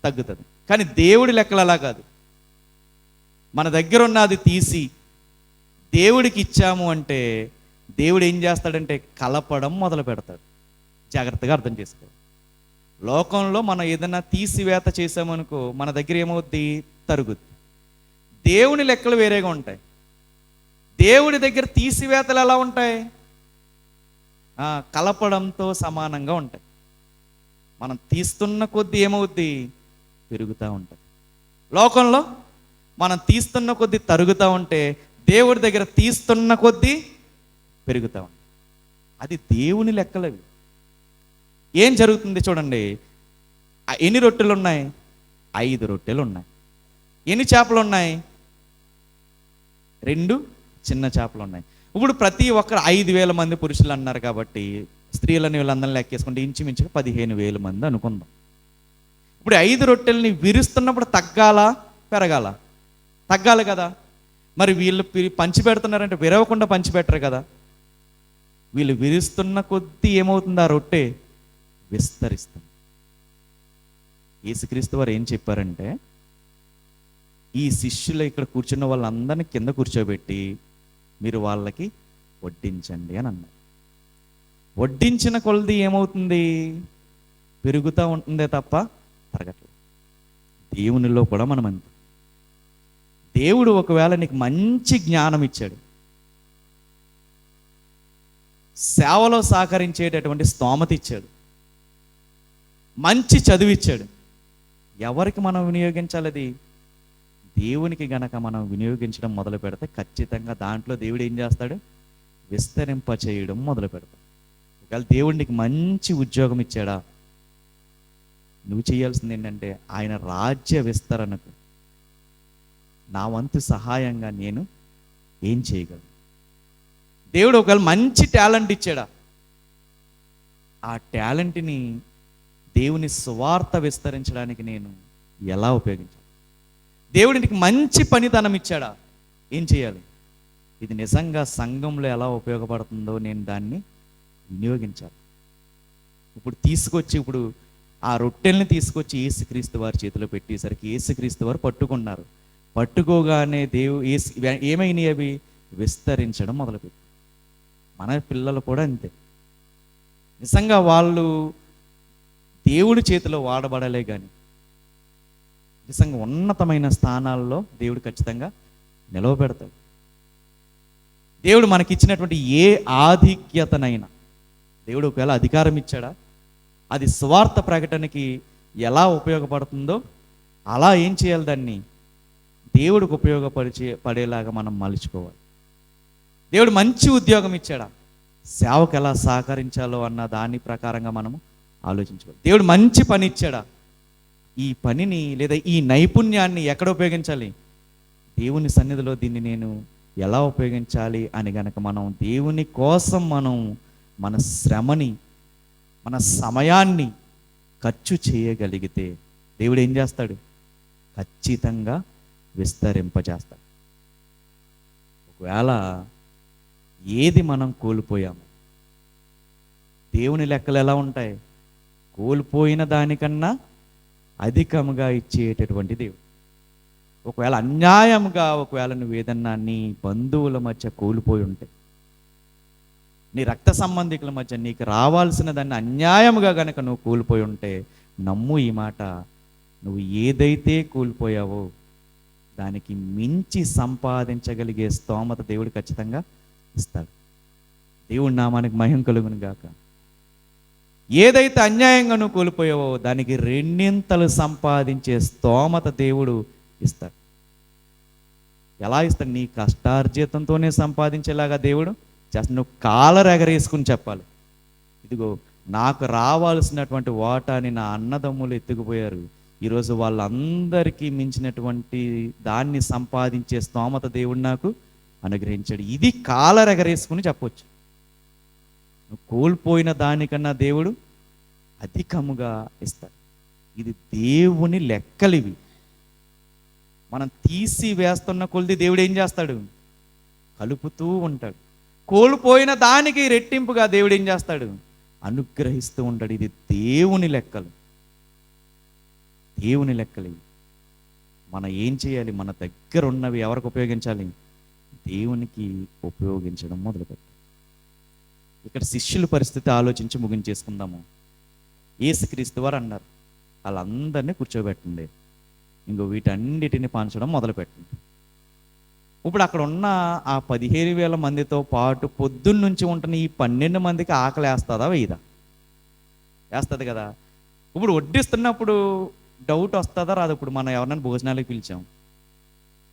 తగ్గుతుంది. కానీ దేవుడి లెక్కలు అలా కాదు. మన దగ్గర ఉన్నది తీసి దేవుడికి ఇచ్చాము అంటే దేవుడు ఏం చేస్తాడంటే కలపడం మొదలు పెడతాడు. జాగ్రత్తగా అర్థం చేసుకో. లోకంలో మనం ఏదైనా తీసివేత చేసామనుకో మన దగ్గర ఏమవుద్ది? తరుగుద్ది. దేవుని లెక్కలు వేరేగా ఉంటాయి. దేవుడి దగ్గర తీసివేతలు ఎలా ఉంటాయి? కలపడంతో సమానంగా ఉంటాయి. మనం తీస్తున్న కొద్దీ ఏమవుద్ది? పెరుగుతూ ఉంటుంది. లోకంలో మనం తీస్తున్న కొద్దీ తరుగుతూ ఉంటే దేవుడి దగ్గర తీస్తున్న కొద్దీ పెరుగుతూ ఉంటుంది. అది దేవుని లెక్కలవి. ఏం జరుగుతుంది చూడండి. ఎన్ని రొట్టెలు ఉన్నాయి? 5 రొట్టెలు ఉన్నాయి. ఎన్ని చేపలు ఉన్నాయి? 2 చిన్న చేపలు ఉన్నాయి. ఇప్పుడు ప్రతి ఒక్కరు 5,000 మంది పురుషులు అన్నారు కాబట్టి స్త్రీలని వీళ్ళందరినీ లెక్కేసుకుంటే ఇంచుమించుగా 15,000 మంది అనుకుందాం. ఇప్పుడు 5 రొట్టెల్ని విరుస్తున్నప్పుడు తగ్గాలా పెరగాల? తగ్గాలి కదా. మరి వీళ్ళు పంచి పెడుతున్నారంటే విరవకుండా పంచి పెట్టరు కదా. వీళ్ళు విరుస్తున్న కొద్దీ ఏమవుతుంది? ఆ రొట్టె విస్తరిస్తుంది. యేసుక్రీస్తు వారు ఏం చెప్పారంటే, ఈ శిష్యులు ఇక్కడ కూర్చున్న వాళ్ళందరినీ కింద కూర్చోబెట్టి మీరు వాళ్ళకి వడ్డించండి అని అన్నారు. వడ్డించిన కొలది ఏమవుతుంది? పెరుగుతూ ఉంటుందే తప్ప తరగట్లేదు. దేవునిలో కూడా మనం అంతే. దేవుడు ఒకవేళ నీకు మంచి జ్ఞానం ఇచ్చాడు, సేవలో సహకరించేటటువంటి స్తోమత ఇచ్చాడు, మంచి చదువు ఇచ్చాడు. ఎవరికి మనం వినియోగించాలి? అది దేవునికి గనక మనం వినియోగించడం మొదలు పెడితే ఖచ్చితంగా దాంట్లో దేవుడు ఏం చేస్తాడు? విస్తరింప చేయడం మొదలు పెడతాడు. ఒకవేళ దేవుడు నీకు మంచి ఉద్యోగం ఇచ్చాడా, నువ్వు చేయాల్సింది ఏంటంటే ఆయన రాజ్య విస్తరణకు నా వంతు సహాయంగా నేను ఏం చేయగలను? దేవుడు ఒకవేళ మంచి టాలెంట్ ఇచ్చాడా, ఆ టాలెంట్ని దేవుని సువార్త విస్తరించడానికి నేను ఎలా ఉపయోగించాలి? దేవుడికి మంచి పనితనం ఇచ్చాడా, ఏం చేయాలి? ఇది నిజంగా సంఘంలో ఎలా ఉపయోగపడుతుందో నేను దాన్ని వినియోగించాలి. ఇప్పుడు ఆ రొట్టెల్ని తీసుకొచ్చి యేసుక్రీస్తు వారి చేతిలో పెట్టేసరికి యేసుక్రీస్తు వారు పట్టుకున్నారు. పట్టుకోగానే ఏమైనాయి అవి? విస్తరించడం మొదలుపెట్టి. మన పిల్లలు కూడా అంతే. నిజంగా వాళ్ళు దేవుడి చేతిలో వాడబడలే కానీ నిజంగా ఉన్నతమైన స్థానాల్లో దేవుడు ఖచ్చితంగా నిలవబెడతాడు. దేవుడు మనకిచ్చినటువంటి ఏ ఆధిక్యతనైనా, దేవుడు ఒకవేళ అధికారం ఇచ్చాడా, అది స్వార్థ ప్రకటనకి ఎలా ఉపయోగపడుతుందో అలా ఏం చేయాలి, దాన్ని దేవుడికి పడేలాగా మనం మలుచుకోవాలి. దేవుడు మంచి ఉద్యోగం ఇచ్చాడా, సేవకు ఎలా సహకరించాలో అన్న దాని ప్రకారంగా మనము ఆలోచించుకోవాలి. దేవుడు మంచి పని ఇచ్చాడా, ఈ పనిని లేదా ఈ నైపుణ్యాన్ని ఎక్కడ ఉపయోగించాలి, దేవుని సన్నిధిలో దీన్ని నేను ఎలా ఉపయోగించాలి అని గనక మనం దేవుని కోసం మనం మన శ్రమని, మన సమయాన్ని ఖర్చు చేయగలిగితే దేవుడు ఏం చేస్తాడు? ఖచ్చితంగా విస్తరింపజేస్తాడు. ఒకవేళ ఏది మనం కోల్పోయాము, దేవుని లెక్కలు ఎలా ఉంటాయి? కోల్పోయిన దానికన్నా అధికముగా ఇచ్చేటటువంటి దేవుడు. ఒకవేళ అన్యాయంగా నువ్వు ఏదన్నా నీ బంధువుల మధ్య కోల్పోయి ఉంటే, నీ రక్త సంబంధికుల మధ్య నీకు రావాల్సిన దాన్ని అన్యాయముగా గనక నువ్వు కోల్పోయి ఉంటే, నమ్ము ఈ మాట, నువ్వు ఏదైతే కోల్పోయావో దానికి మించి సంపాదించగలిగే స్తోమత దేవుడు ఖచ్చితంగా ఇస్తాడు. దేవుడి నామానికి మహిమ కలుగును గాక. ఏదైతే అన్యాయంగా నువ్వు కోల్పోయావో దానికి రెండింతలు సంపాదించే స్తోమత దేవుడు ఇస్తాడు. ఎలా ఇస్తాడు? నీ కష్టార్జితంతోనే సంపాదించేలాగా దేవుడు చేస్తాడు. నువ్వు కాలర్ ఎగరేసుకుని చెప్పాలి, ఇదిగో నాకు రావాల్సినటువంటి వాటాని నా అన్నదమ్ములు ఎత్తుకుపోయారు, ఈరోజు వాళ్ళందరికీ మించినటువంటి దాన్ని సంపాదించే స్తోమత దేవుడు నాకు అనుగ్రహించాడు. ఇది కాలర్ ఎగరేసుకుని చెప్పవచ్చు. నువ్వు కోల్పోయిన దానికన్నా దేవుడు అధికముగా ఇస్తాడు. ఇది దేవుని లెక్కలివి. మనం తీసి వేస్తున్న కొలిది దేవుడు ఏం చేస్తాడు? కలుపుతూ ఉంటాడు. కోల్పోయిన దానికి రెట్టింపుగా దేవుడు ఏం చేస్తాడు? అనుగ్రహిస్తూ ఉంటాడు. ఇది దేవుని లెక్కలు, దేవుని లెక్కలు. మనం ఏం చేయాలి? మన దగ్గర ఉన్నవి ఎవరికి ఉపయోగించాలి? దేవునికి ఉపయోగించడం మొదలుపెట్టాలి. ఇక్కడ శిష్యుల పరిస్థితి ఆలోచించి ముగించేసుకుందాము. యేసుక్రీస్తు వారు అన్నారు, వాళ్ళందరినీ కూర్చోబెట్టండి, ఇంకో వీటన్నిటిని పంచడం మొదలుపెట్టండి. ఇప్పుడు అక్కడ ఉన్న ఆ 15,000 మందితో పాటు పొద్దున్న నుంచి ఉంటున్న ఈ 12 మందికి ఆకలి వేస్తుందా వేయదా? వేస్తుంది కదా. ఇప్పుడు వడ్డిస్తున్నప్పుడు డౌట్ వస్తుందా రాదు? ఇప్పుడు మనం ఎవరినైనా భోజనాలకు పిలిచాం,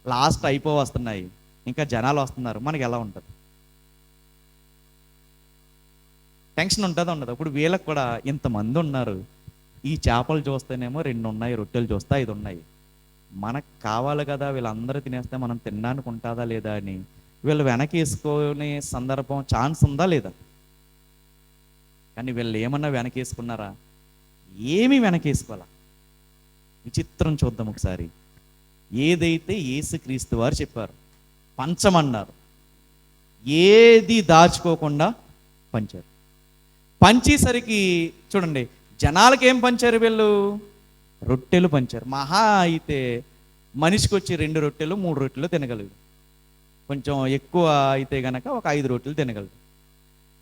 లాస్ట్ వస్తున్నాయి, ఇంకా జనాలు వస్తున్నారు, మనకి ఎలా ఉంటుంది? టెన్షన్ ఉంటుందా ఉండదు? ఇప్పుడు వీళ్ళకి కూడా ఇంతమంది ఉన్నారు, ఈ చేపలు చూస్తేనేమో 2 ఉన్నాయి, రొట్టెలు చూస్తే 5 ఉన్నాయి, మనకు కావాలి కదా, వీళ్ళందరూ తినేస్తే మనం తినడానికి ఉంటుందా లేదా అని వీళ్ళు వెనక్కి వేసుకునే సందర్భం ఛాన్స్ ఉందా లేదా? కానీ వీళ్ళు ఏమన్నా వెనక్కి వేసుకున్నారా? ఏమీ వెనక్కి వేసుకోవాలా. విచిత్రం చూద్దాం ఒకసారి. ఏదైతే యేసుక్రీస్తు వారు చెప్పారు, పంచమన్నారు, ఏది దాచుకోకుండా పంచారు. పంచేసరికి చూడండి, జనాలకి ఏం పంచారు వీళ్ళు? రొట్టెలు పంచారు. మహా అయితే మనిషికి వచ్చి 2 రొట్టెలు 3 రొట్టెలు తినగలరు, కొంచెం ఎక్కువ అయితే గనక ఒక 5 రొట్టెలు తినగలరు.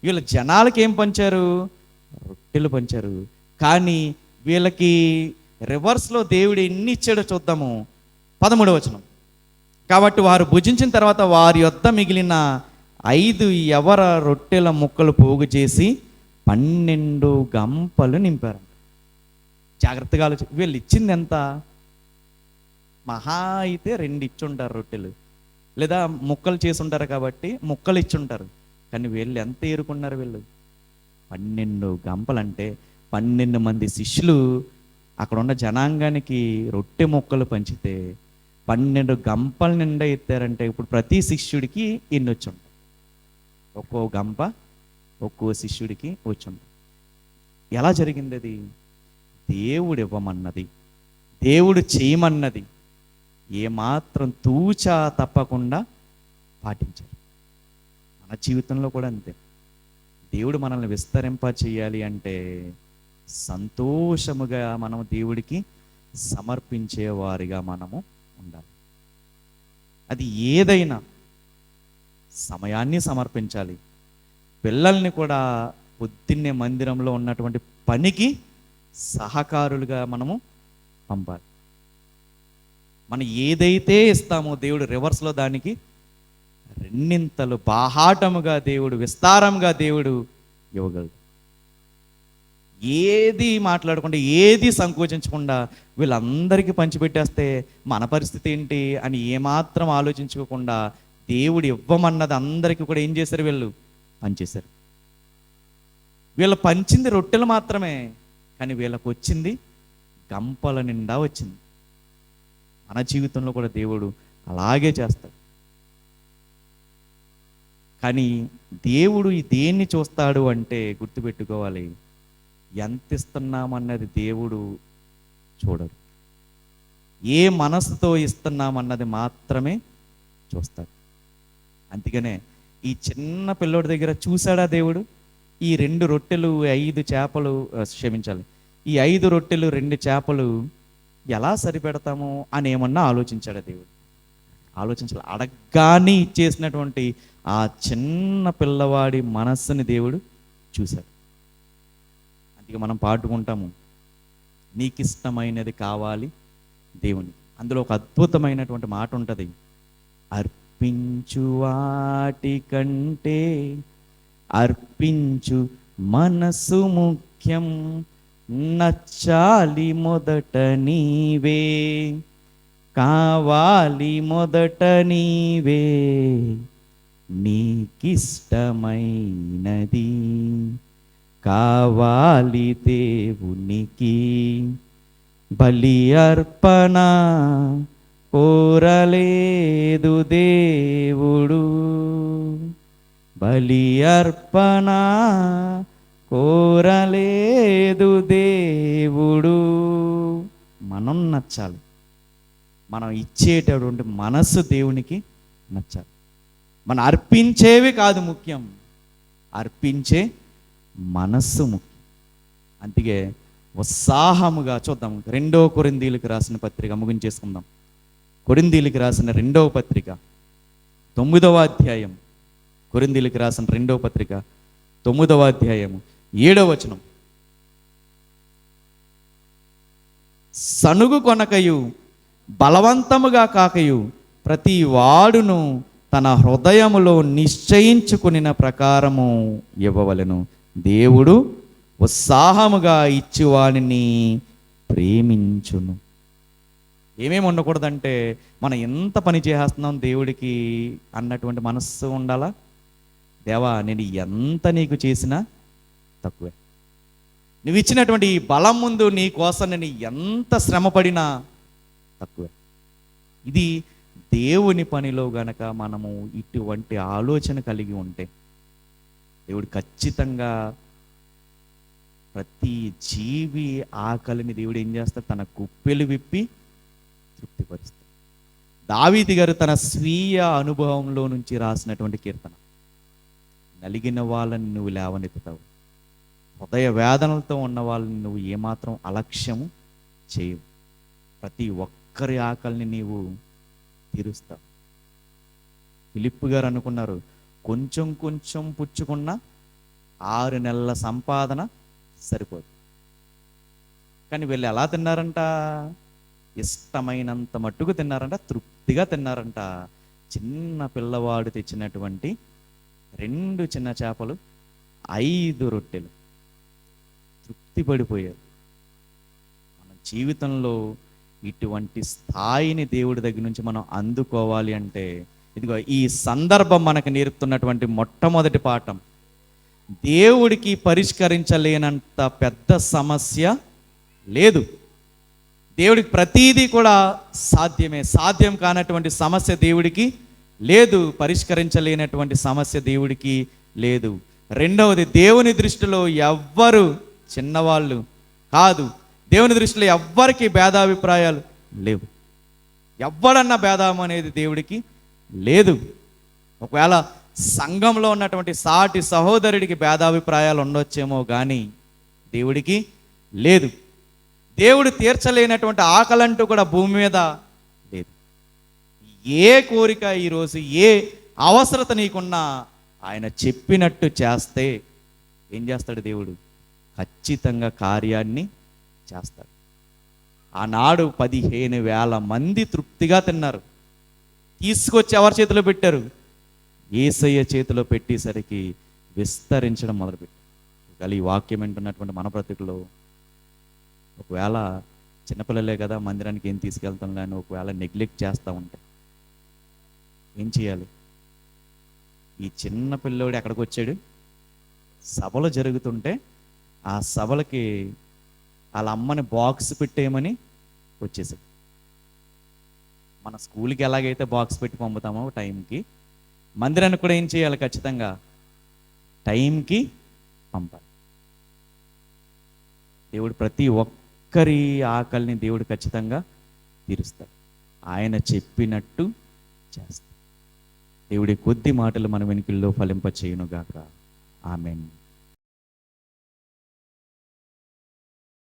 వీళ్ళ జనాలకి ఏం పంచారు? రొట్టెలు పంచారు. కానీ వీళ్ళకి రివర్స్లో దేవుడు ఎన్ని ఇచ్చాడో చూద్దాము. 13వ వచనం. కాబట్టి వారు భుజించిన తర్వాత వారి యొద్ద మిగిలిన 5 యవర రొట్టెల ముక్కలు పోగు చేసి 12 గంపలు నింపారు. జాగ్రత్తగా వీళ్ళు ఇచ్చింది ఎంత? మహా అయితే 2 ఇచ్చుంటారు రొట్టెలు, లేదా ముక్కలు చేసి ఉంటారు కాబట్టి ముక్కలు ఇచ్చుంటారు. కానీ వీళ్ళు ఎంత ఏరుకున్నారు? వీళ్ళు 12 గంపలు. అంటే 12 మంది శిష్యులు అక్కడ ఉన్న జనాంగానికి రొట్టె ముక్కలు పంచితే 12 గంపల నిండా ఎత్తారంటే ఇప్పుడు ప్రతి శిష్యుడికి ఎన్ని వచ్చి ఉంటాయి? ఒక్కో గంప ఒక్కో శిష్యుడికి వచ్చి ఉంటాయి. ఎలా జరిగింది అది? దేవుడు ఇవ్వమన్నది, దేవుడు చేయమన్నది ఏమాత్రం తూచా తప్పకుండా పాటించారు. మన జీవితంలో కూడా అంతే. దేవుడు మనల్ని విస్తరింప చేయాలి అంటే సంతోషముగా మనం దేవుడికి సమర్పించేవారిగా మనము ఉండాలి. అది ఏదైనా సమయాన్ని సమర్పించాలి. పిల్లల్ని కూడా పొద్దున్నే మందిరంలో ఉన్నటువంటి పనికి సహకారులుగా మనము పంపాలి. మనం ఏదైతే ఇస్తామో దేవుడు రివర్స్లో దానికి రెండింతలు బాహాటముగా దేవుడు, విస్తారంగా దేవుడు ఇవ్వగలడు. ఏది మాట్లాడకుండా, ఏది సంకోచించకుండా వీళ్ళందరికీ పంచిపెట్టేస్తే మన పరిస్థితి ఏంటి అని ఏమాత్రం ఆలోచించుకోకుండా దేవుడు ఇవ్వమన్నది అందరికీ కూడా ఏం చేశారు? వీళ్ళు పంచేశారు. వీళ్ళు పంచింది రొట్టెలు మాత్రమే, కానీ వీళ్ళకు వచ్చింది గంపల నిండా వచ్చింది. మన జీవితంలో కూడా దేవుడు అలాగే చేస్తాడు. కానీ దేవుడు దేన్ని చూస్తాడు అంటే గుర్తుపెట్టుకోవాలి, ఎంత ఇస్తున్నామన్నది దేవుడు చూడడు. ఏ మనసుతో ఇస్తున్నామన్నది మాత్రమే చూస్తాడు. అందుకనే ఈ చిన్న పిల్లోడి దగ్గర చూశాడా దేవుడు? ఈ 2 రొట్టెలు 5 చేపలు, క్షమించాలి, ఈ 5 రొట్టెలు 2 చేపలు ఎలా సరిపెడతాము అని ఏమన్నా ఆలోచించాడా దేవుడు? ఆలోచించాలి. అడగ్గానే ఇచ్చేసినటువంటి ఆ చిన్న పిల్లవాడి మనస్సుని దేవుడు చూశాడు. అందుకే మనం పాడుకుంటాము, నీకు ఇష్టమైనది కావాలి దేవుని. అందులో ఒక అద్భుతమైనటువంటి మాట ఉంటుంది, అర్పించు వాటి కంటే అర్పించు మనసు ముఖ్యం, నచ్చాలి మొదట నీవే, కావాలి మొదట నీవే, నీకిష్టమైనది కావాలి దేవునికి. బలి అర్పణ కోరలేదు దేవుడు, బలి అర్పణ కోరలేదు దేవుడు. మనం నచ్చాలి, మనం ఇచ్చేటటువంటి మనస్సు దేవునికి నచ్చాలి. మనం అర్పించేవి కాదు ముఖ్యం, అర్పించే మనస్సు ముఖ్యం. అందుకే ఉత్సాహముగా చూద్దాం. 2 కొరింథీయులకు రాసిన పత్రిక ముగించేసుకుందాం. కొరింథీయులకు రాసిన 2వ పత్రిక 9వ అధ్యాయం, కొరింథీయులకు రాసిన 2వ పత్రిక 9వ అధ్యాయం 7వ వచనం. సనుగు కొనకయు బలవంతముగా కాకయు ప్రతి వాడును తన హృదయములో నిశ్చయించుకునిన ప్రకారము ఇవ్వవలెను, దేవుడు ఉత్సాహముగా ఇచ్చువానిని ప్రేమించును. ఏమేమి ఉండకూడదంటే, మనం ఎంత పని చేస్తున్నాం దేవుడికి అన్నటువంటి మనస్సు ఉండాలా. దేవా, నేను ఎంత నీకు చేసినా తక్కువే, నువ్వు ఇచ్చినటువంటి ఈ బలం ముందు నీ కోసం నేను ఎంత శ్రమపడినా తక్కువే. ఇది దేవుని పనిలో గనక మనము ఇటువంటి ఆలోచన కలిగి ఉంటే దేవుడు ఖచ్చితంగా ప్రతి జీవి ఆకలిని దేవుడు ఏం చేస్తాడు? తన కుప్పెలు విప్పి తృప్తిపరుస్తాడు. దావీదు గారు తన స్వీయ అనుభవంలో నుంచి రాసినటువంటి కీర్తన, నలిగిన వాళ్ళని నువ్వు లేవనెత్తుతావు, హృదయ వేదనలతో ఉన్న వాళ్ళని నువ్వు ఏమాత్రం అలక్ష్యము చేయవు, ప్రతి ఒక్కరి ఆకలిని నీవు తీరుస్తావు. ఫిలిప్పు గారు అనుకున్నారు, కొంచెం కొంచెం పుచ్చుకున్న 6 నెలల సంపాదన సరిపోదు. కానీ వీళ్ళు ఎలా తిన్నారంట? ఇష్టమైనంత మట్టుకు తిన్నారంట, తృప్తిగా తిన్నారంట. చిన్న పిల్లవాడు తెచ్చినటువంటి 2 చిన్న చేపలు 5 రొట్టెలు తృప్తి పడిపోయారు. మన జీవితంలో ఇటువంటి స్థాయిని దేవుడి దగ్గర నుంచి మనం అందుకోవాలి అంటే, ఇదిగో ఈ సందర్భం మనకు నేర్పుతున్నటువంటి మొట్టమొదటి పాఠం, దేవుడికి పరిష్కరించలేనంత పెద్ద సమస్య లేదు. దేవుడికి ప్రతీదీ కూడా సాధ్యమే. సాధ్యం కానటువంటి సమస్య దేవుడికి లేదు, పరిష్కరించలేనటువంటి సమస్య దేవుడికి లేదు. రెండవది, దేవుని దృష్టిలో ఎవ్వరు చిన్నవాళ్ళు కాదు. దేవుని దృష్టిలో ఎవ్వరికి భేదాభిప్రాయాలు లేవు. ఎవ్వడన్నా భేదం అనేది దేవుడికి లేదు. ఒకవేళ సంఘంలో ఉన్నటువంటి సాటి సహోదరుడికి భేదాభిప్రాయాలు ఉండొచ్చేమో కానీ దేవుడికి లేదు. దేవుడు తీర్చలేనటువంటి ఆకలంటూ కూడా భూమి మీద లేదు. ఏ కోరిక ఈరోజు ఏ అవసరత నీకున్నా ఆయన చెప్పినట్టు చేస్తే ఏం చేస్తాడు దేవుడు? ఖచ్చితంగా కార్యాన్ని చేస్తాడు. ఆనాడు 15,000 మంది తృప్తిగా తిన్నారు. తీసుకొచ్చి ఎవరి చేతిలో పెట్టారు? యేసయ్య చేతిలో పెట్టేసరికి విస్తరించడం మొదలుపెట్టారు. ఒకవేళ ఈ వాక్యం వింటున్నటువంటి మన బ్రతుకులో ఒకవేళ చిన్నపిల్లలే కదా మందిరానికి ఏం తీసుకెళ్తాం కానీ ఒకవేళ నెగ్లెక్ట్ చేస్తూ ఉంటాయి, ఏం చేయాలి? ఈ చిన్న పిల్లోడు ఎక్కడికి వచ్చాడు? సభలు జరుగుతుంటే ఆ సభలకి వాళ్ళ అమ్మని బాక్స్ పెట్టేయమని వచ్చేసాడు. మన స్కూల్కి ఎలాగైతే బాక్స్ పెట్టి పంపుతామో టైంకి, మందిరానికి కూడా ఏం చేయాలి? ఖచ్చితంగా టైంకి పంపాలి. దేవుడు ప్రతి ఒక్కరి ఆకలిని దేవుడు ఖచ్చితంగా తీరుస్తాడు. ఆయన చెప్పినట్టు చేస్తాడు. దేవుడి కొద్ది మాటలు మన వెనుకల్లో ఫలింప చేయునుగాక. ఆమేన్.